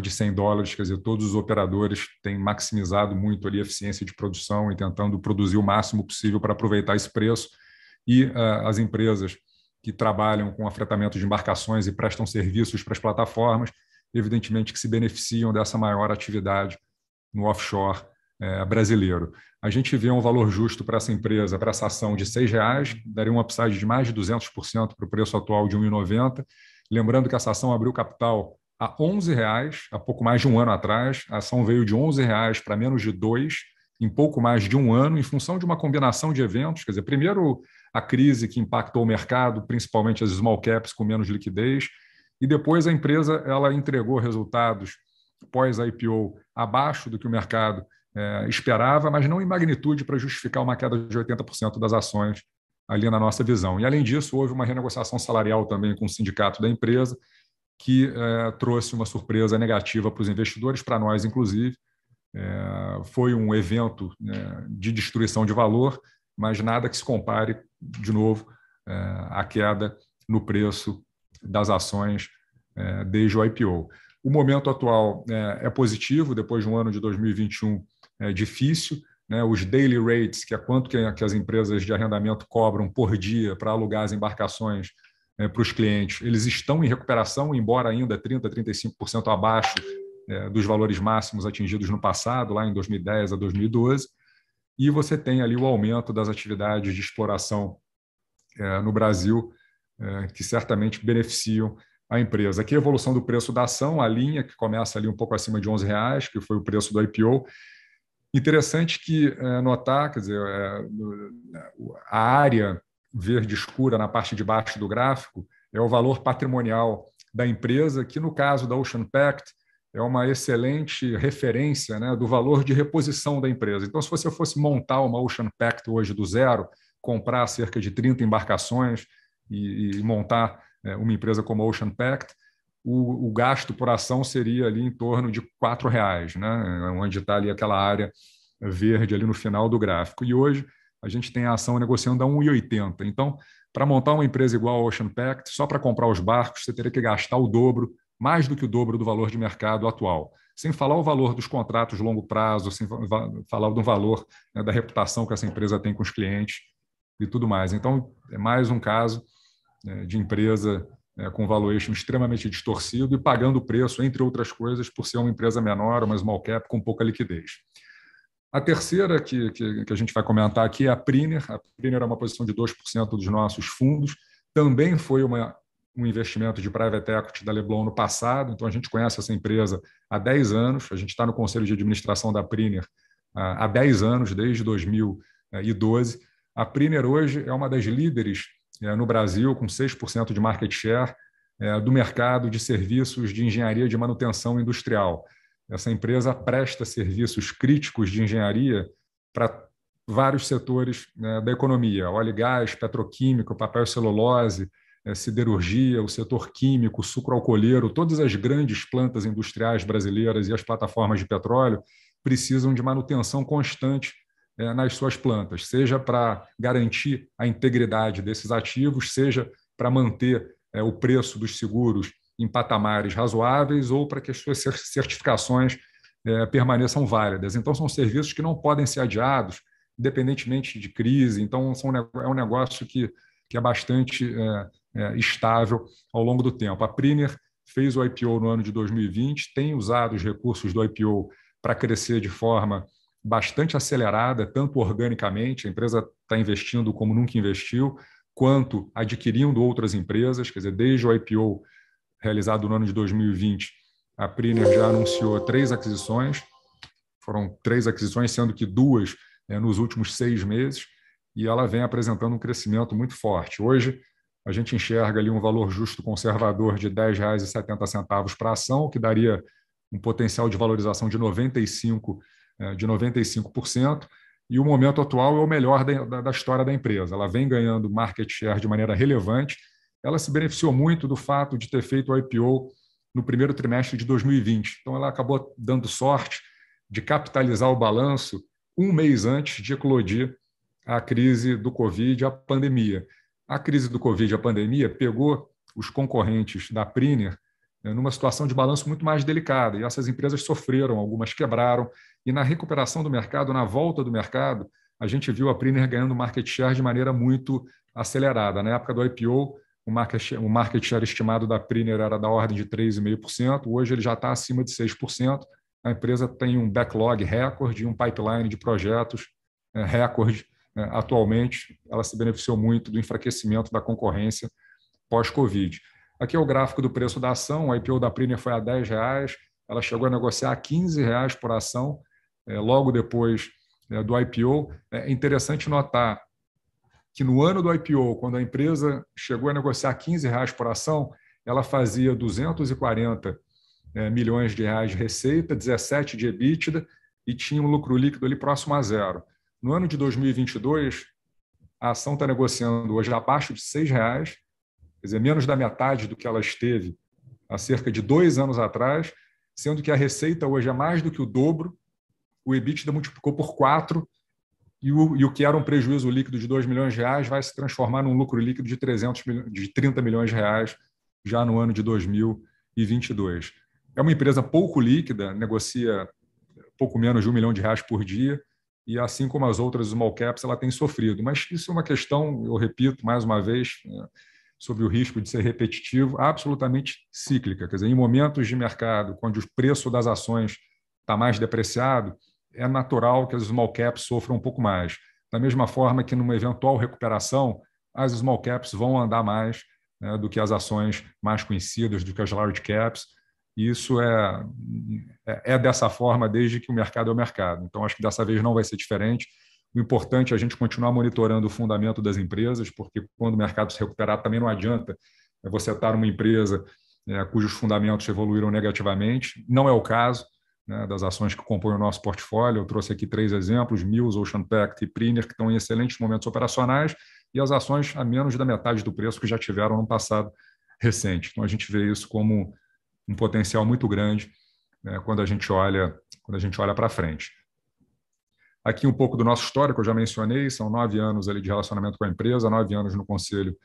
de $100. Quer dizer, todos os operadores têm maximizado muito ali a eficiência de produção e tentando produzir o máximo possível para aproveitar esse preço, e as empresas que trabalham com afretamento de embarcações e prestam serviços para as plataformas, evidentemente que se beneficiam dessa maior atividade no offshore brasileiro. A gente vê um valor justo para essa empresa, para essa ação, de R$6, daria um upside de mais de 200% para o preço atual de R$1,90. Lembrando que essa ação abriu capital a R$11, há pouco mais de um ano atrás. A ação veio de R$11 para menos de R$2 em pouco mais de um ano, em função de uma combinação de eventos. Quer dizer, primeiro, a crise que impactou o mercado, principalmente as small caps com menos liquidez, e depois a empresa ela entregou resultados pós-IPO abaixo do que o mercado esperava, mas não em magnitude para justificar uma queda de 80% das ações ali na nossa visão. E, além disso, houve uma renegociação salarial também com o sindicato da empresa, que trouxe uma surpresa negativa para os investidores, para nós, inclusive. Foi um evento de destruição de valor, mas nada que se compare, de novo, à queda no preço das ações desde o IPO. O momento atual é positivo, depois de um ano de 2021 difícil. né, os daily rates, que é quanto que as empresas de arrendamento cobram por dia para alugar as embarcações para os clientes, eles estão em recuperação, embora ainda 30%, 35% abaixo dos valores máximos atingidos no passado, lá em 2010 a 2012, e você tem ali o aumento das atividades de exploração no Brasil, que certamente beneficiam a empresa. Aqui a evolução do preço da ação, a linha que começa ali um pouco acima de R$11, que foi o preço do IPO. Interessante que notar, quer dizer, a área verde escura na parte de baixo do gráfico é o valor patrimonial da empresa, que no caso da Ocean Pact é uma excelente referência, né, do valor de reposição da empresa. Então, se você fosse montar uma Ocean Pact hoje do zero, comprar cerca de 30 embarcações e montar uma empresa como a Ocean Pact, o gasto por ação seria ali em torno de R$4, né? Onde está ali aquela área verde ali no final do gráfico. E hoje a gente tem a ação negociando a 1,80. Então, para montar uma empresa igual a Ocean Pact, só para comprar os barcos, você teria que gastar o dobro, mais do que o dobro do valor de mercado atual. Sem falar o valor dos contratos de longo prazo, sem falar do valor, né, da reputação que essa empresa tem com os clientes e tudo mais. Então, é mais um caso de empresa com valuation extremamente distorcido e pagando o preço, entre outras coisas, por ser uma empresa menor, uma small cap com pouca liquidez. A terceira que a gente vai comentar aqui é a Priner. A Priner é uma posição de 2% dos nossos fundos. Também foi um investimento de private equity da Leblon no passado, então a gente conhece essa empresa há 10 anos, a gente está no conselho de administração da Priner há 10 anos, desde 2012. A Priner hoje é uma das líderes no Brasil, com 6% de market share do mercado de serviços de engenharia de manutenção industrial. Essa empresa presta serviços críticos de engenharia para vários setores da economia: óleo e gás, petroquímico, papel e celulose, siderurgia, o setor químico, sucroalcooleiro. Todas as grandes plantas industriais brasileiras e as plataformas de petróleo precisam de manutenção constante nas suas plantas, seja para garantir a integridade desses ativos, seja para manter o preço dos seguros em patamares razoáveis ou para que as suas certificações permaneçam válidas. Então, são serviços que não podem ser adiados, independentemente de crise. Então, é um negócio que é bastante estável ao longo do tempo. A Priner fez o IPO no ano de 2020, tem usado os recursos do IPO para crescer de forma bastante acelerada, tanto organicamente, a empresa está investindo como nunca investiu, quanto adquirindo outras empresas. Quer dizer, desde o IPO realizado no ano de 2020, a Priner já anunciou 3 aquisições, foram 3 aquisições, sendo que 2 nos últimos 6 meses, e ela vem apresentando um crescimento muito forte. Hoje, a gente enxerga ali um valor justo conservador de R$10,70 para a ação, que daria um potencial de valorização de 95%, e o momento atual é o melhor da história da empresa. Ela vem ganhando market share de maneira relevante. Ela se beneficiou muito do fato de ter feito o IPO no primeiro trimestre de 2020. Então, ela acabou dando sorte de capitalizar o balanço um mês antes de eclodir a crise do Covid e a pandemia. A crise do Covid e a pandemia pegou os concorrentes da Priner numa situação de balanço muito mais delicada, e essas empresas sofreram, algumas quebraram, e na recuperação do mercado, na volta do mercado, a gente viu a Priner ganhando market share de maneira muito acelerada. Na época do IPO, o market share estimado da Priner era da ordem de 3,5%, hoje ele já está acima de 6%. A empresa tem um backlog recorde e um pipeline de projetos recorde. Atualmente, ela se beneficiou muito do enfraquecimento da concorrência pós-Covid. Aqui é o gráfico do preço da ação. O IPO da Priner foi a R$10, ela chegou a negociar a R$15 por ação, logo depois do IPO. É interessante notar que no ano do IPO, quando a empresa chegou a negociar R$15 por ação, ela fazia 240 milhões de reais de receita, 17 de EBITDA e tinha um lucro líquido ali próximo a zero. No ano de 2022, a ação está negociando hoje abaixo de R$6, quer dizer, menos da metade do que ela esteve há cerca de 2 anos atrás, sendo que a receita hoje é mais do que o dobro, o EBITDA multiplicou por 4, e o que era um prejuízo líquido de R$2 milhões vai se transformar num lucro líquido de 30 milhões de reais já no ano de 2022. É uma empresa pouco líquida, negocia pouco menos de R$1 milhão por dia, e assim como as outras small caps, ela tem sofrido. Mas isso é uma questão, eu repito mais uma vez, sobre o risco de ser repetitivo, absolutamente cíclica. Quer dizer, em momentos de mercado, quando o preço das ações está mais depreciado, é natural que as small caps sofram um pouco mais. Da mesma forma que, numa eventual recuperação, as small caps vão andar mais, né, do que as ações mais conhecidas, do que as large caps. E isso é dessa forma desde que o mercado é o mercado. Então, acho que dessa vez não vai ser diferente. O importante é a gente continuar monitorando o fundamento das empresas, porque quando o mercado se recuperar, também não adianta você estar numa empresa cujos fundamentos evoluíram negativamente. Não é o caso, né, das ações que compõem o nosso portfólio. Eu trouxe aqui 3 exemplos: Mills, Ocean Pact e Priner, que estão em excelentes momentos operacionais, e as ações a menos da metade do preço que já tiveram no passado recente. Então, a gente vê isso como um potencial muito grande, né, quando a gente olha para frente. Aqui um pouco do nosso histórico, eu já mencionei, são 9 anos ali de relacionamento com a empresa, 9 anos no conselho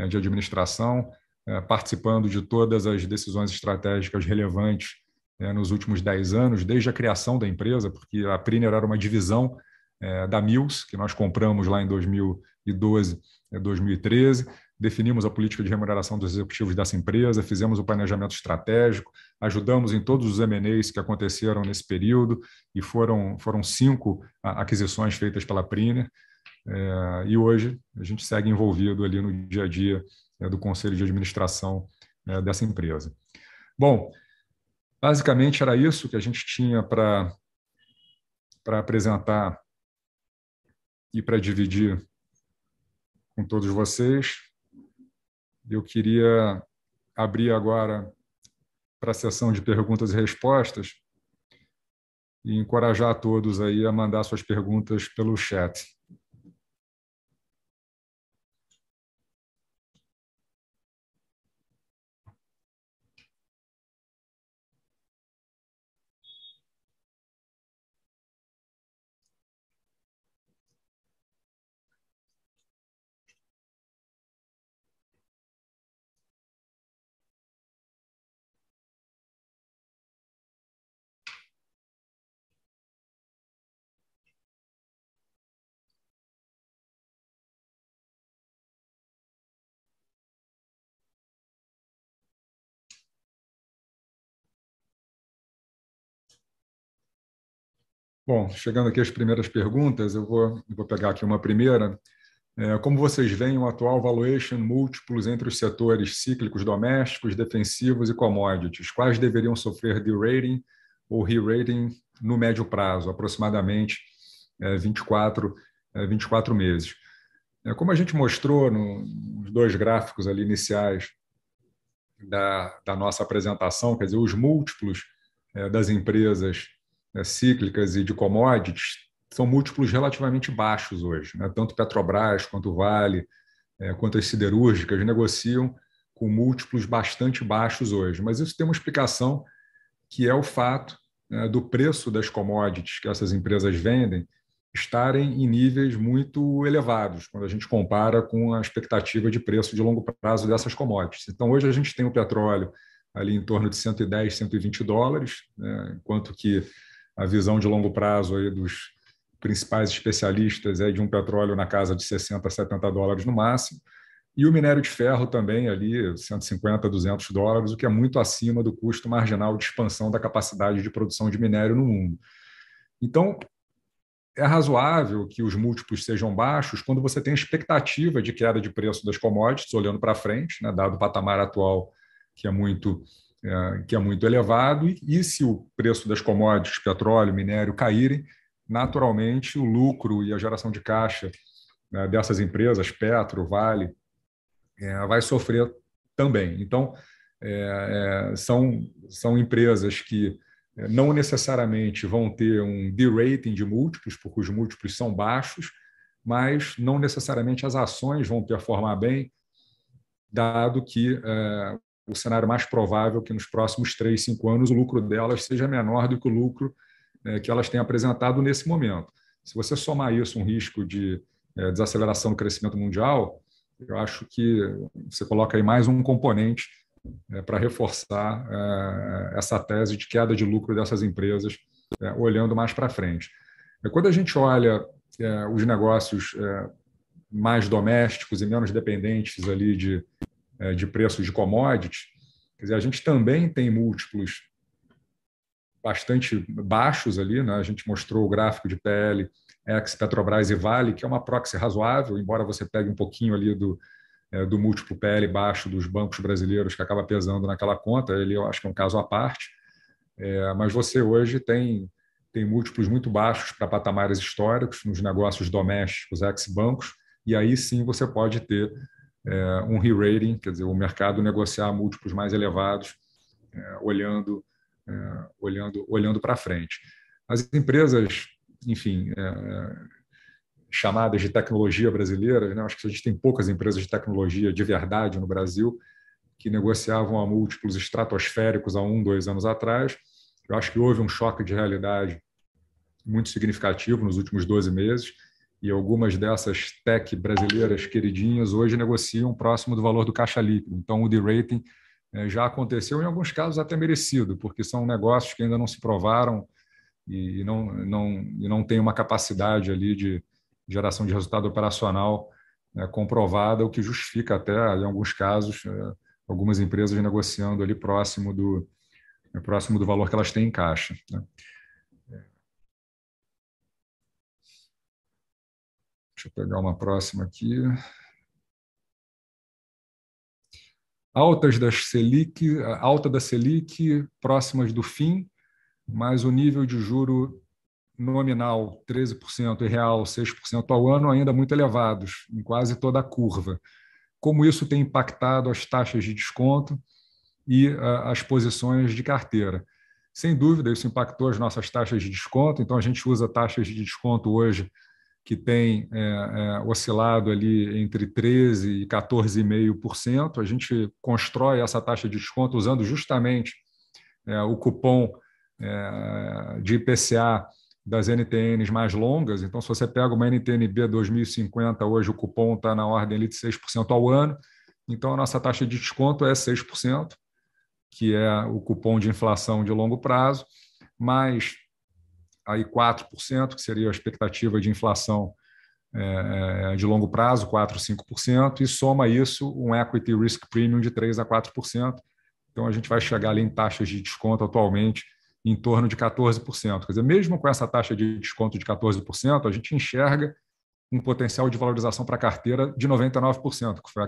de administração, participando de todas as decisões estratégicas relevantes nos últimos 10 anos, desde a criação da empresa, porque a Priner era uma divisão da Mills, que nós compramos lá em 2012, 2013, definimos a política de remuneração dos executivos dessa empresa, fizemos o planejamento estratégico, ajudamos em todos os M&As que aconteceram nesse período, e foram 5 aquisições feitas pela Priner, e hoje a gente segue envolvido ali no dia a dia do conselho de administração dessa empresa. Bom, basicamente era isso que a gente tinha para apresentar e para dividir com todos vocês. Eu queria abrir agora para a sessão de perguntas e respostas e encorajar a todos aí a mandar suas perguntas pelo chat. Bom, chegando aqui às primeiras perguntas, eu vou pegar aqui uma primeira. Como vocês veem o atual valuation múltiplos entre os setores cíclicos domésticos, defensivos e commodities? Quais deveriam sofrer de-rating ou re-rating no médio prazo, aproximadamente 24 meses? Como a gente mostrou nos 2 gráficos ali iniciais da nossa apresentação, quer dizer, os múltiplos das empresas cíclicas e de commodities são múltiplos relativamente baixos hoje, né? Tanto Petrobras quanto Vale, quanto as siderúrgicas negociam com múltiplos bastante baixos hoje. Mas isso tem uma explicação, que é o fato do preço das commodities que essas empresas vendem estarem em níveis muito elevados, quando a gente compara com a expectativa de preço de longo prazo dessas commodities. Então, hoje a gente tem o petróleo ali em torno de 110, 120 dólares, né, enquanto que a visão de longo prazo aí dos principais especialistas é de um petróleo na casa de 60, 70 dólares no máximo, e o minério de ferro também ali 150, 200 dólares, o que é muito acima do custo marginal de expansão da capacidade de produção de minério no mundo. Então, é razoável que os múltiplos sejam baixos quando você tem expectativa de queda de preço das commodities, olhando para frente, né, dado o patamar atual, que é muito elevado, e se o preço das commodities, petróleo, minério, caírem, naturalmente o lucro e a geração de caixa dessas empresas, Petro, Vale, vai sofrer também. Então, são empresas que não necessariamente vão ter um de-rating de múltiplos, porque os múltiplos são baixos, mas não necessariamente as ações vão performar bem, dado que o cenário mais provável é que nos próximos 3, 5 anos o lucro delas seja menor do que o lucro que elas têm apresentado nesse momento. Se você somar isso um risco de desaceleração do crescimento mundial, eu acho que você coloca aí mais um componente para reforçar essa tese de queda de lucro dessas empresas, olhando mais para frente. Quando a gente olha os negócios mais domésticos e menos dependentes ali de preços de commodities, quer dizer, a gente também tem múltiplos bastante baixos ali, né? A gente mostrou o gráfico de PL, ex Petrobras e Vale, que é uma proxy razoável, embora você pegue um pouquinho ali do múltiplo PL baixo dos bancos brasileiros, que acaba pesando naquela conta, ele eu acho que é um caso à parte, mas você hoje tem múltiplos muito baixos para patamares históricos nos negócios domésticos, ex-bancos, e aí sim você pode ter um re-rating, quer dizer, o mercado negociar múltiplos mais elevados, olhando olhando para frente. As empresas, enfim, chamadas de tecnologia brasileiras, né? Acho que a gente tem poucas empresas de tecnologia de verdade no Brasil que negociavam a múltiplos estratosféricos há 2 anos atrás. Eu acho que houve um choque de realidade muito significativo nos últimos 12 meses e algumas dessas tech brasileiras queridinhas hoje negociam próximo do valor do caixa líquido. Então, o de-rating já aconteceu, em alguns casos até merecido, porque são negócios que ainda não se provaram e não tem uma capacidade ali de geração de resultado operacional comprovada, o que justifica até, em alguns casos, algumas empresas negociando ali próximo do valor que elas têm em caixa. Né? Deixa eu pegar uma próxima aqui. Alta da Selic, próximas do fim, mas o nível de juro nominal 13% e real 6% ao ano ainda muito elevados, em quase toda a curva. Como isso tem impactado as taxas de desconto e as posições de carteira? Sem dúvida, isso impactou as nossas taxas de desconto, então a gente usa taxas de desconto hoje que tem oscilado ali entre 13% e 14,5%. A gente constrói essa taxa de desconto usando justamente o cupom de IPCA das NTNs mais longas. Então, se você pega uma NTNB 2050, hoje o cupom está na ordem ali de 6% ao ano. Então, a nossa taxa de desconto é 6%, que é o cupom de inflação de longo prazo, mais aí 4%, que seria a expectativa de inflação de longo prazo, 4%, 5%, e soma isso um equity risk premium de 3% a 4%. Então, a gente vai chegar ali em taxas de desconto atualmente em torno de 14%. Quer dizer, mesmo com essa taxa de desconto de 14%, a gente enxerga um potencial de valorização para a carteira de 99%, que foi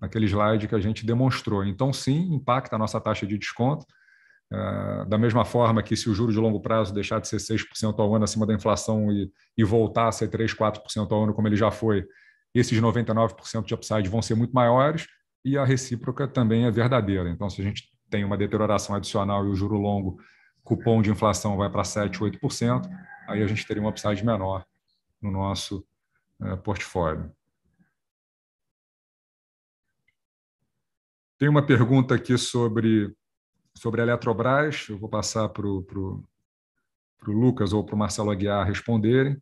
aquele slide que a gente demonstrou. Então, sim, impacta a nossa taxa de desconto. Da mesma forma que se o juro de longo prazo deixar de ser 6% ao ano acima da inflação e voltar a ser 3%, 4% ao ano, como ele já foi, esses 99% de upside vão ser muito maiores e a recíproca também é verdadeira. Então, se a gente tem uma deterioração adicional e o juro longo, cupom de inflação vai para 7%, 8%, aí a gente teria um upside menor no nosso portfólio. Tem uma pergunta aqui sobre a Eletrobras, eu vou passar para o Lucas ou para o Marcelo Aguiar responderem.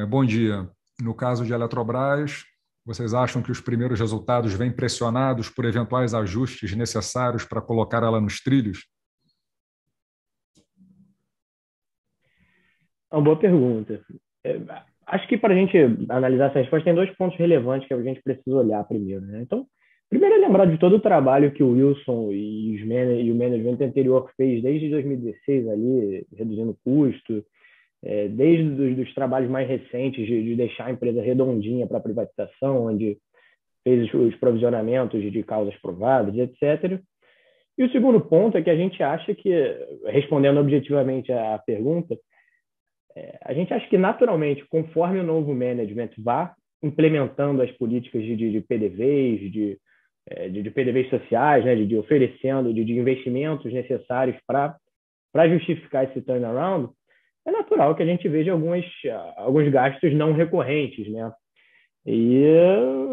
Bom dia. No caso de Eletrobras, vocês acham que os primeiros resultados vêm pressionados por eventuais ajustes necessários para colocar ela nos trilhos? É uma boa pergunta. Acho que para a gente analisar essa resposta, tem dois pontos relevantes que a gente precisa olhar primeiro. Né? Então, primeiro é lembrar de todo o trabalho que o Wilson e o management anterior fez desde 2016, ali, reduzindo custo, desde os trabalhos mais recentes de deixar a empresa redondinha para a privatização, onde fez os provisionamentos de causas provadas, etc. E o segundo ponto é que a gente acha que, respondendo objetivamente à pergunta, a gente acha que, naturalmente, conforme o novo management vá implementando as políticas de PDVs, de PDVs sociais, né, de oferecendo, de investimentos necessários para justificar esse turnaround, é natural que a gente veja alguns gastos não recorrentes, né?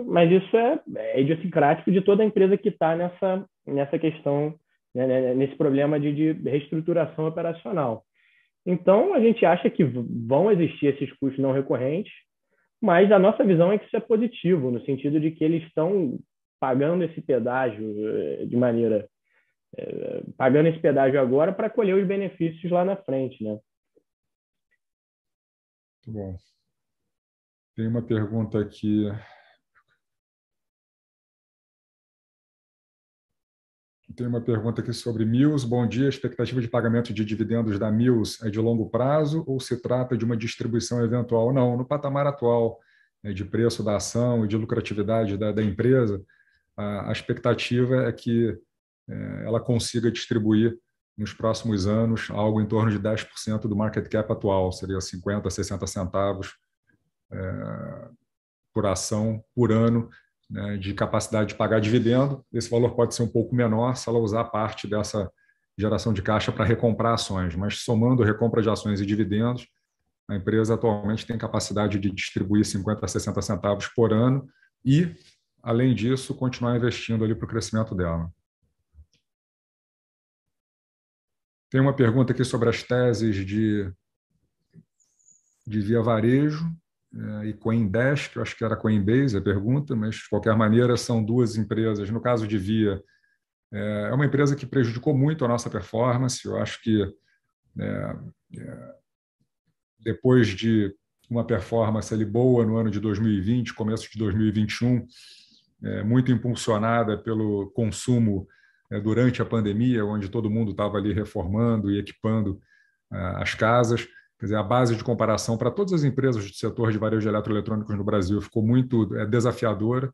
Mas isso é idiosincrático de toda empresa que está nessa questão, né, nesse problema de reestruturação operacional. Então, a gente acha que vão existir esses custos não recorrentes, mas a nossa visão é que isso é positivo, no sentido de que eles estão pagando esse pedágio pagando esse pedágio agora para colher os benefícios lá na frente, né? Muito bom. Tem uma pergunta aqui. Tem uma pergunta aqui sobre Mills. Bom dia. A expectativa de pagamento de dividendos da Mills é de longo prazo ou se trata de uma distribuição eventual? Não, no patamar atual, né, de preço da ação e de lucratividade da empresa, a expectativa é que ela consiga distribuir nos próximos anos algo em torno de 10% do market cap atual, seria 50, 60 centavos por ação por ano, né, de capacidade de pagar dividendo. Esse valor pode ser um pouco menor se ela usar parte dessa geração de caixa para recomprar ações, mas somando recompra de ações e dividendos, a empresa atualmente tem capacidade de distribuir 50 a 60 centavos por ano e, além disso, continuar investindo ali para o crescimento dela. Tem uma pergunta aqui sobre as teses de Via Varejo e Coindesk, que eu acho que era Coinbase a pergunta, mas, de qualquer maneira, são duas empresas. No caso de Via, é uma empresa que prejudicou muito a nossa performance. Eu acho que depois de uma performance ali boa no ano de 2020, começo de 2021, muito impulsionada pelo consumo durante a pandemia, onde todo mundo estava ali reformando e equipando as casas. Quer dizer, a base de comparação para todas as empresas do setor de varejo de eletroeletrônicos no Brasil ficou muito desafiadora,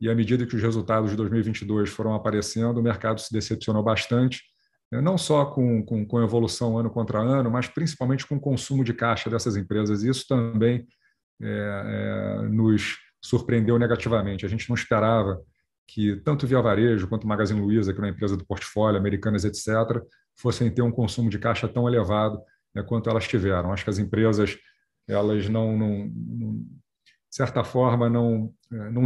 e à medida que os resultados de 2022 foram aparecendo, o mercado se decepcionou bastante, não só com evolução ano contra ano, mas principalmente com o consumo de caixa dessas empresas. Isso também nos surpreendeu negativamente. A gente não esperava que tanto Via Varejo quanto Magazine Luiza, que é uma empresa do portfólio, Americanas, etc., fossem ter um consumo de caixa tão elevado, né, quanto elas tiveram. Acho que as empresas, elas de certa forma, não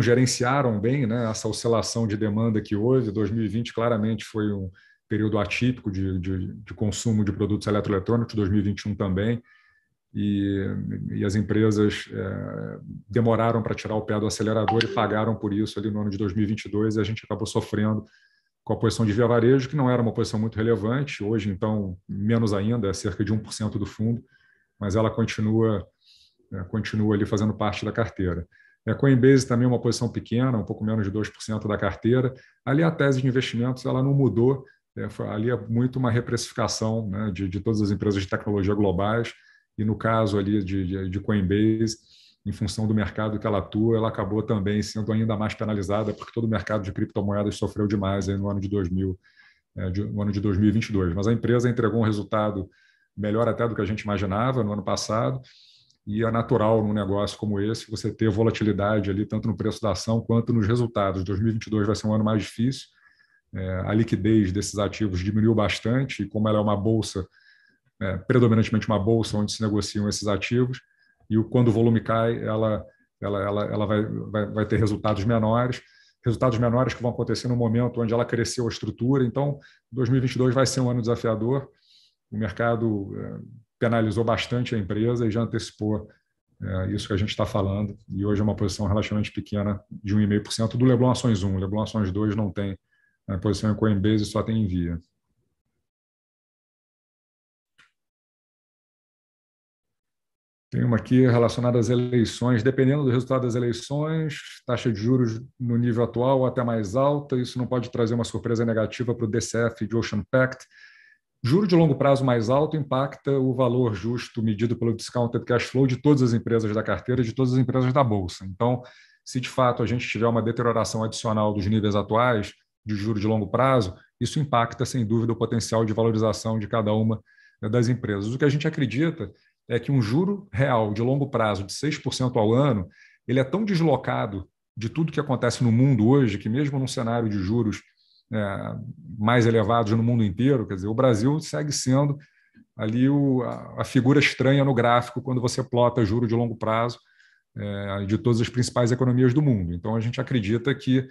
gerenciaram bem, né, essa oscilação de demanda que houve. 2020 claramente foi um período atípico de consumo de produtos eletroeletrônicos, 2021 também, e as empresas demoraram para tirar o pé do acelerador e pagaram por isso ali no ano de 2022, e a gente acabou sofrendo com a posição de Via Varejo, que não era uma posição muito relevante, hoje, então, menos ainda, é cerca de 1% do fundo, mas ela continua ali fazendo parte da carteira. A Coinbase também é uma posição pequena, um pouco menos de 2% da carteira. Ali a tese de investimentos ela não mudou, ali é muito uma reprecificação, né, de todas as empresas de tecnologia globais, e no caso ali de Coinbase, em função do mercado que ela atua, ela acabou também sendo ainda mais penalizada, porque todo o mercado de criptomoedas sofreu demais aí no ano de 2022. Mas a empresa entregou um resultado melhor até do que a gente imaginava no ano passado, e é natural num negócio como esse você ter volatilidade ali tanto no preço da ação quanto nos resultados. 2022 vai ser um ano mais difícil, a liquidez desses ativos diminuiu bastante, e como ela é uma bolsa, predominantemente uma bolsa onde se negociam esses ativos, e quando o volume cai, ela vai ter resultados menores que vão acontecer no momento onde ela cresceu a estrutura. Então, 2022 vai ser um ano desafiador. O mercado penalizou bastante a empresa e já antecipou isso que a gente está falando, e hoje é uma posição relativamente pequena de 1,5% do Leblon Ações 1. O Leblon Ações 2 não tem posição em Coinbase, só tem em Via. Tem uma aqui relacionada às eleições. Dependendo do resultado das eleições, taxa de juros no nível atual ou até mais alta, isso não pode trazer uma surpresa negativa para o DCF de Ocean Pact. Juro de longo prazo mais alto impacta o valor justo medido pelo discounted cash flow de todas as empresas da carteira, de todas as empresas da Bolsa. Então, se de fato a gente tiver uma deterioração adicional dos níveis atuais de juro de longo prazo, isso impacta, sem dúvida, o potencial de valorização de cada uma das empresas. O que a gente acredita é que um juro real de longo prazo de 6% ao ano, ele é tão deslocado de tudo que acontece no mundo hoje, que mesmo num cenário de juros mais elevados no mundo inteiro, quer dizer, o Brasil segue sendo ali a figura estranha no gráfico quando você plota juro de longo prazo de todas as principais economias do mundo. Então, a gente acredita que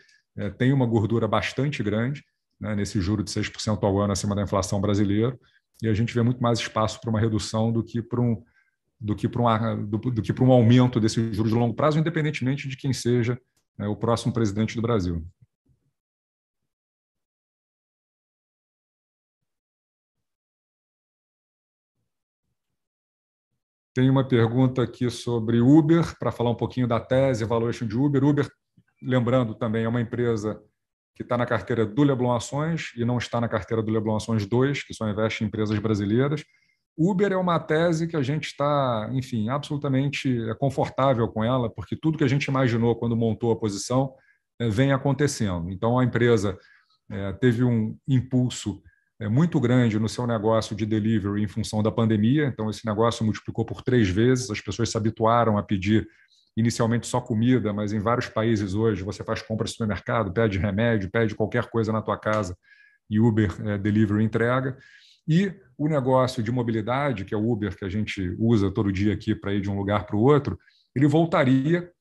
tem uma gordura bastante grande, né, nesse juro de 6% ao ano acima da inflação brasileira, e a gente vê muito mais espaço para uma redução do que para um aumento desse juro de longo prazo, independentemente de quem seja o próximo presidente do Brasil. Tem uma pergunta aqui sobre Uber, para falar um pouquinho da tese, valuation de Uber. Uber, lembrando também, é uma empresa que está na carteira do Leblon Ações e não está na carteira do Leblon Ações 2, que só investe em empresas brasileiras. Uber é uma tese que a gente está, enfim, absolutamente confortável com ela, porque tudo que a gente imaginou quando montou a posição vem acontecendo. Então, a empresa teve um impulso muito grande no seu negócio de delivery em função da pandemia. Então, esse negócio multiplicou por 3 vezes. As pessoas se habituaram a pedir inicialmente só comida, mas em vários países hoje você faz compra no supermercado, pede remédio, pede qualquer coisa na tua casa e Uber Delivery entrega. E o negócio de mobilidade, que é o Uber que a gente usa todo dia aqui para ir de um lugar para o outro, ele voltaria,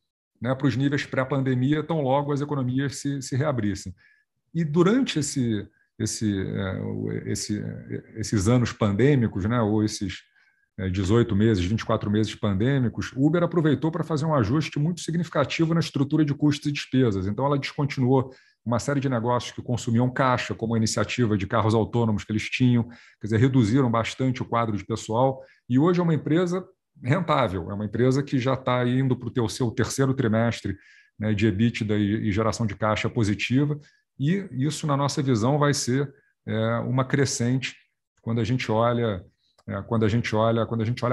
né, para os níveis pré-pandemia, tão logo as economias se reabrissem. E durante esses anos pandêmicos, né, ou esses 18 meses, 24 meses pandêmicos, o Uber aproveitou para fazer um ajuste muito significativo na estrutura de custos e despesas. Então, ela descontinuou uma série de negócios que consumiam caixa, como a iniciativa de carros autônomos que eles tinham, quer dizer, reduziram bastante o quadro de pessoal, e hoje é uma empresa rentável, é uma empresa que já está indo para o seu terceiro trimestre, né, de EBITDA e geração de caixa positiva, e isso, na nossa visão, vai ser uma crescente quando a gente olha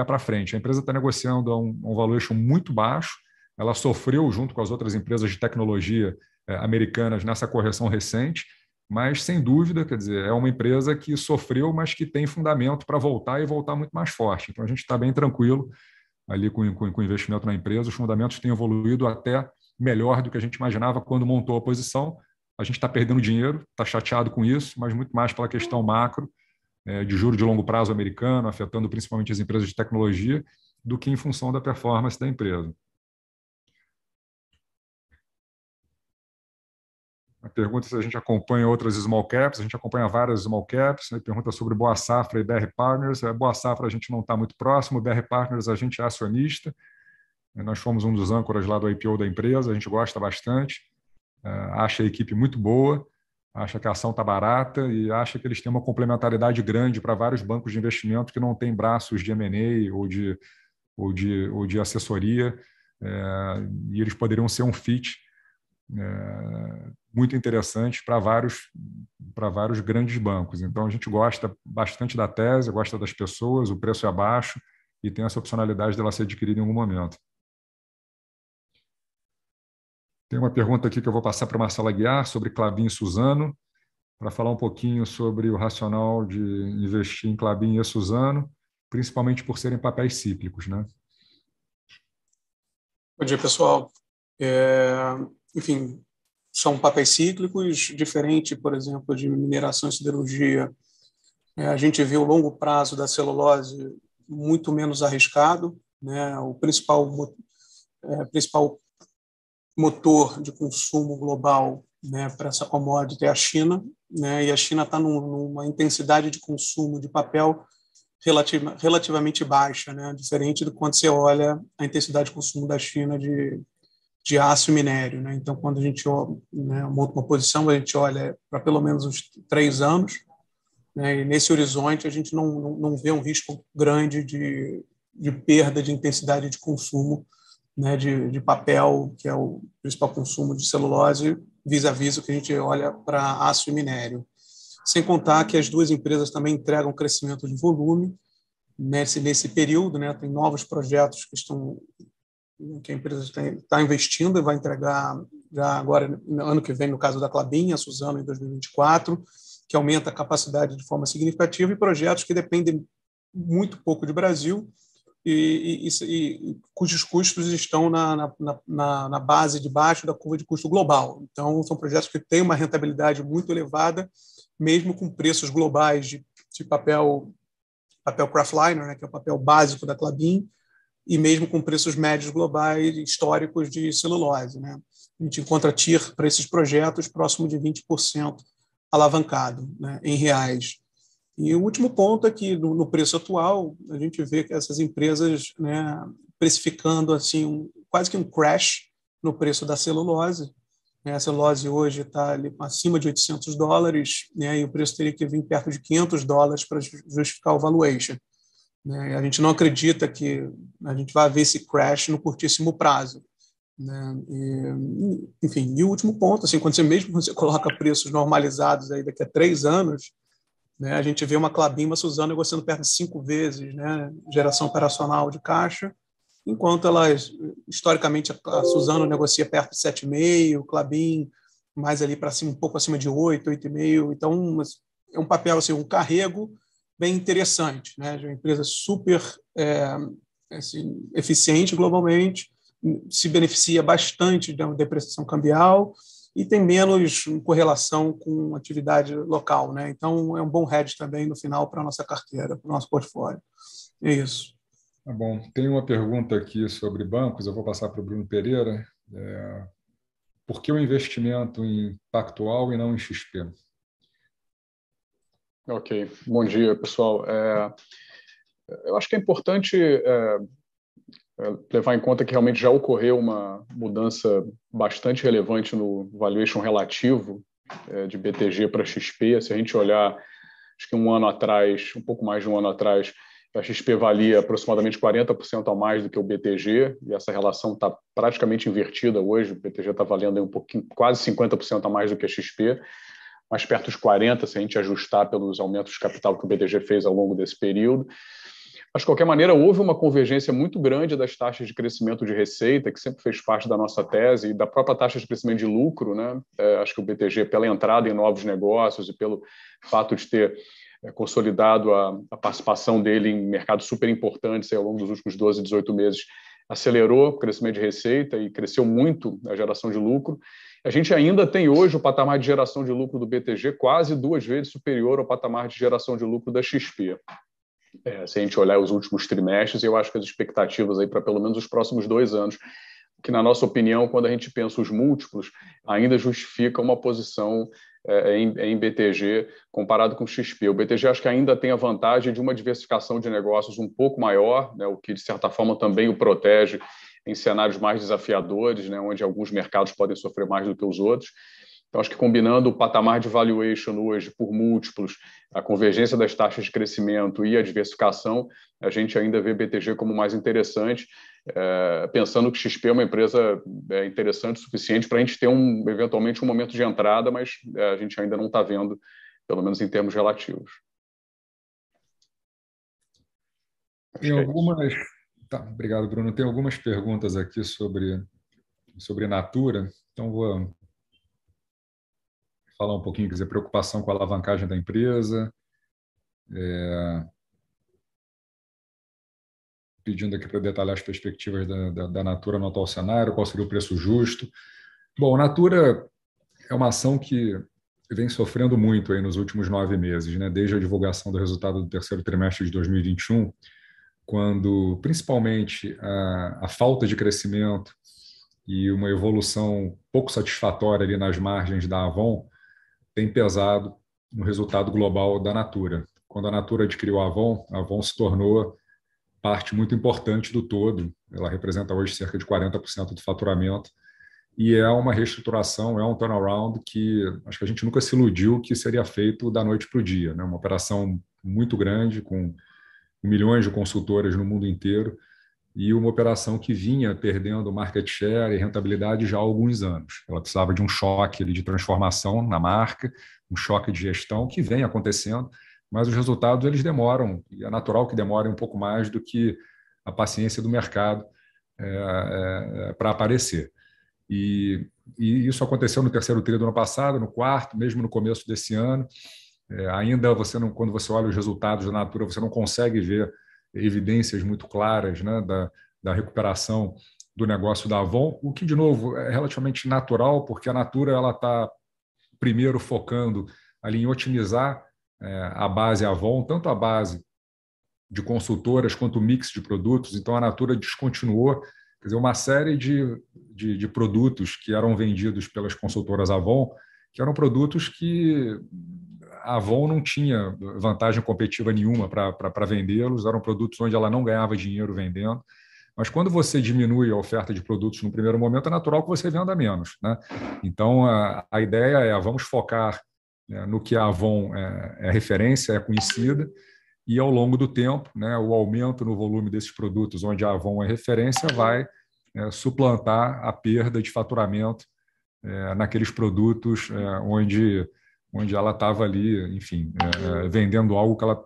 para frente. A empresa está negociando a um valuation muito baixo, ela sofreu junto com as outras empresas de tecnologia americanas nessa correção recente, mas, sem dúvida, quer dizer, é uma empresa que sofreu, mas que tem fundamento para voltar e voltar muito mais forte. Então, a gente está bem tranquilo ali com o investimento na empresa. Os fundamentos têm evoluído até melhor do que a gente imaginava quando montou a posição. A gente está perdendo dinheiro, está chateado com isso, mas muito mais pela questão macro, de juro de longo prazo americano, afetando principalmente as empresas de tecnologia, do que em função da performance da empresa. A pergunta é se a gente acompanha outras small caps. A gente acompanha várias small caps. A pergunta sobre Boa Safra e BR Partners. Boa Safra a gente não está muito próximo, BR Partners a gente é acionista. Nós fomos um dos âncoras lá do IPO da empresa, a gente gosta bastante, acha a equipe muito boa, acha que a ação está barata e acha que eles têm uma complementaridade grande para vários bancos de investimento que não têm braços de M&A ou de assessoria, e eles poderiam ser um fit muito interessante para vários grandes bancos. Então, a gente gosta bastante da tese, gosta das pessoas, o preço é baixo e tem essa opcionalidade dela ser adquirida em algum momento. Tem uma pergunta aqui que eu vou passar para a Marcela Aguiar sobre Klabin e Suzano, para falar um pouquinho sobre o racional de investir em Klabin e Suzano, principalmente por serem papéis cíclicos, né? Bom dia, pessoal. Enfim, são papéis cíclicos, diferente, por exemplo, de mineração e siderurgia. A gente vê o longo prazo da celulose muito menos arriscado, né? O principal motor de consumo global, né, para essa commodity é a China, né? E a China está numa intensidade de consumo de papel relativamente baixa, né? Diferente do quando você olha a intensidade de consumo da China de aço e minério, né? Então, quando a gente monta uma posição, a gente olha para pelo menos uns 3 anos, né? E nesse horizonte a gente não vê um risco grande de perda de intensidade de consumo, né, de papel, que é o principal consumo de celulose, vis-à-vis o que a gente olha para aço e minério. Sem contar que as duas empresas também entregam crescimento de volume nesse período, né? Tem novos projetos que a empresa está investindo e vai entregar já agora, no ano que vem, no caso da Klabin, a Suzano em 2024, que aumenta a capacidade de forma significativa, e projetos que dependem muito pouco de Brasil, e cujos custos estão na base de baixo da curva de custo global. Então, são projetos que têm uma rentabilidade muito elevada, mesmo com preços globais de papel kraftliner, né, que é o papel básico da Klabin, e mesmo com preços médios globais históricos de celulose, né? A gente encontra TIR para esses projetos próximo de 20% alavancado, né, em reais. E o último ponto é que, no preço atual, a gente vê que essas empresas, né, precificando assim, quase que um crash no preço da celulose. A celulose hoje está acima de $800, né, e o preço teria que vir perto de $500 para justificar o valuation. né? A gente não acredita que a gente vai ver esse crash no curtíssimo prazo, né? Enfim, e o último ponto, assim, quando você coloca preços normalizados aí daqui a 3 anos, né, a gente vê uma Klabin, uma Suzano negociando perto de 5 vezes, né, geração operacional de caixa, enquanto elas, historicamente, a Suzano negocia perto de 7,5, Klabin mais ali para cima, um pouco acima de 8, 8,5. Então, é um papel, assim, um carrego bem interessante, né, de uma empresa super assim, eficiente globalmente, se beneficia bastante da depreciação cambial e tem menos correlação com atividade local, né? Então, é um bom hedge também no final para a nossa carteira, para o nosso portfólio. É isso. Tá bom. Tem uma pergunta aqui sobre bancos, eu vou passar para o Bruno Pereira. Por que o investimento em Pactual e não em XP? Ok. Bom dia, pessoal. Eu acho que é importante levar em conta que realmente já ocorreu uma mudança bastante relevante no valuation relativo de BTG para XP. Se a gente olhar, acho que um ano atrás, um pouco mais de um ano atrás, a XP valia aproximadamente 40% a mais do que o BTG, e essa relação está praticamente invertida hoje. O BTG está valendo um pouquinho, quase 50% a mais do que a XP, mais perto dos 40%, se a gente ajustar pelos aumentos de capital que o BTG fez ao longo desse período. Mas, de qualquer maneira, houve uma convergência muito grande das taxas de crescimento de receita, que sempre fez parte da nossa tese, e da própria taxa de crescimento de lucro, né? Acho que o BTG, pela entrada em novos negócios e pelo fato de ter consolidado a participação dele em mercados super importantes ao longo dos últimos 12, 18 meses, acelerou o crescimento de receita e cresceu muito a geração de lucro. A gente ainda tem hoje o patamar de geração de lucro do BTG quase 2 vezes superior ao patamar de geração de lucro da XP. Se a gente olhar os últimos trimestres, eu acho que as expectativas aí para pelo menos os próximos 2 anos, que na nossa opinião, quando a gente pensa os múltiplos, ainda justifica uma posição em BTG comparado com o XP. O BTG acho que ainda tem a vantagem de uma diversificação de negócios um pouco maior, né, o que de certa forma também o protege em cenários mais desafiadores, né, onde alguns mercados podem sofrer mais do que os outros. Então, acho que combinando o patamar de valuation hoje por múltiplos, a convergência das taxas de crescimento e a diversificação, a gente ainda vê BTG como mais interessante, pensando que XP é uma empresa interessante o suficiente para a gente ter eventualmente um momento de entrada, mas a gente ainda não está vendo, pelo menos em termos relativos. Tem algumas... Tá, obrigado, Bruno. Tem algumas perguntas aqui sobre Natura, então vou falar um pouquinho, quer dizer, preocupação com a alavancagem da empresa, pedindo aqui para detalhar as perspectivas da Natura no atual cenário, qual seria o preço justo. Bom, a Natura é uma ação que vem sofrendo muito aí nos últimos 9 meses, né? Desde a divulgação do resultado do terceiro trimestre de 2021, quando, principalmente, a falta de crescimento e uma evolução pouco satisfatória ali nas margens da Avon tem pesado no resultado global da Natura. Quando a Natura adquiriu a Avon se tornou parte muito importante do todo. Ela representa hoje cerca de 40% do faturamento e é uma reestruturação, é um turnaround que acho que a gente nunca se iludiu que seria feito da noite para o dia, né? Uma operação muito grande, com milhões de consultoras no mundo inteiro, e uma operação que vinha perdendo market share e rentabilidade já há alguns anos. Ela precisava de um choque de transformação na marca, um choque de gestão que vem acontecendo, mas os resultados eles demoram, e é natural que demorem um pouco mais do que a paciência do mercado para aparecer. E isso aconteceu no terceiro tri do ano passado, no quarto, mesmo no começo desse ano. Ainda você não, quando você olha os resultados da Natura, você não consegue ver evidências muito claras, né, da recuperação do negócio da Avon, o que, de novo, é relativamente natural, porque a Natura está, primeiro, focando ali em otimizar a base Avon, tanto a base de consultoras quanto o mix de produtos. Então, a Natura descontinuou, quer dizer, uma série de produtos que eram vendidos pelas consultoras Avon, que eram produtos que a Avon não tinha vantagem competitiva nenhuma para vendê-los, eram produtos onde ela não ganhava dinheiro vendendo. Mas quando você diminui a oferta de produtos no primeiro momento, é natural que você venda menos, né? Então, a ideia vamos focar no que a Avon é referência, é conhecida, e, ao longo do tempo, né, o aumento no volume desses produtos, onde a Avon é referência, vai suplantar a perda de faturamento naqueles produtos onde ela estava ali, enfim, vendendo algo que ela,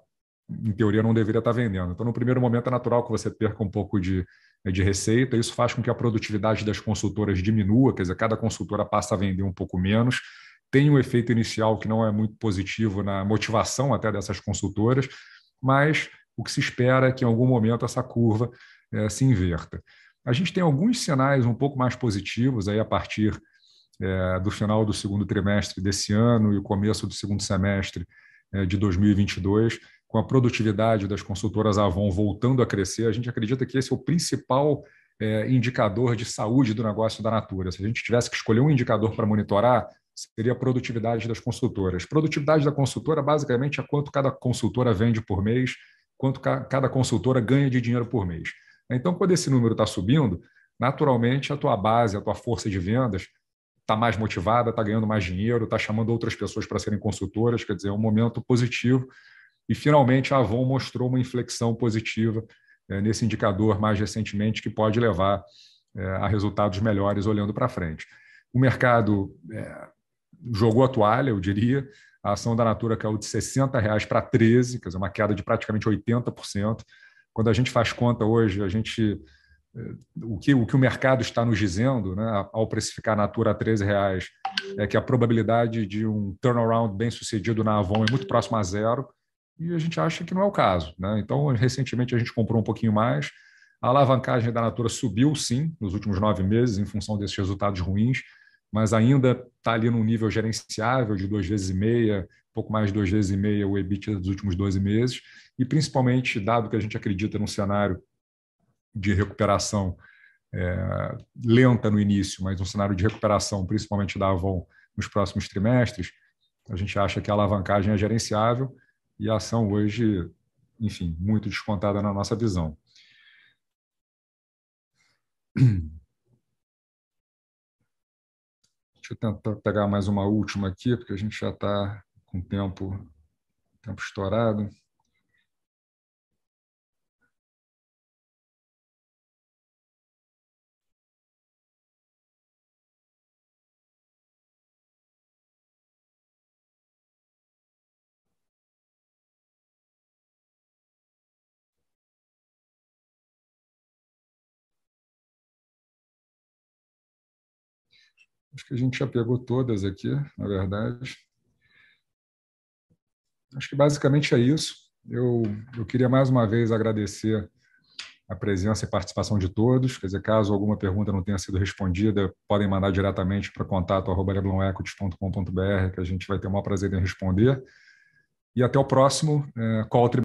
em teoria, não deveria estar vendendo. Então, no primeiro momento, é natural que você perca um pouco de receita. Isso faz com que a produtividade das consultoras diminua, quer dizer, cada consultora passa a vender um pouco menos. Tem um efeito inicial que não é muito positivo na motivação até dessas consultoras, mas o que se espera é que, em algum momento, essa curva se inverta. A gente tem alguns sinais um pouco mais positivos aí a partir do final do segundo trimestre desse ano e o começo do segundo semestre de 2022, com a produtividade das consultoras Avon voltando a crescer. A gente acredita que esse é o principal indicador de saúde do negócio da Natura. Se a gente tivesse que escolher um indicador para monitorar, seria a produtividade das consultoras. Produtividade da consultora, basicamente, é quanto cada consultora vende por mês, quanto cada consultora ganha de dinheiro por mês. Então, quando esse número está subindo, naturalmente, a tua base, a tua força de vendas está mais motivada, está ganhando mais dinheiro, está chamando outras pessoas para serem consultoras, quer dizer, é um momento positivo. E, finalmente, a Avon mostrou uma inflexão positiva nesse indicador mais recentemente, que pode levar a resultados melhores olhando para frente. O mercado jogou a toalha, eu diria. A ação da Natura caiu de R$ 60 para 13, quer dizer, uma queda de praticamente 80%. Quando a gente faz conta hoje, o que o mercado está nos dizendo, né, ao precificar a Natura a R$ 13, é que a probabilidade de um turnaround bem sucedido na Avon é muito próxima a zero, e a gente acha que não é o caso, né? Então, recentemente, a gente comprou um pouquinho mais. A alavancagem da Natura subiu, sim, nos últimos 9 meses, em função desses resultados ruins, mas ainda está ali num nível gerenciável de 2,5 vezes, pouco mais de 2,5 vezes o EBITDA dos últimos 12 meses, e principalmente, dado que a gente acredita num cenário de recuperação lenta no início, mas um cenário de recuperação, principalmente da Avon, nos próximos trimestres, a gente acha que a alavancagem é gerenciável e a ação hoje, enfim, muito descontada na nossa visão. Deixa eu tentar pegar mais uma última aqui, porque a gente já está com tempo estourado. Acho que a gente já pegou todas aqui, na verdade. Acho que basicamente é isso. Eu queria mais uma vez agradecer a presença e participação de todos. Quer dizer, caso alguma pergunta não tenha sido respondida, podem mandar diretamente para contato@leblonEquities.com.br, que a gente vai ter o maior prazer em responder. E até o próximo call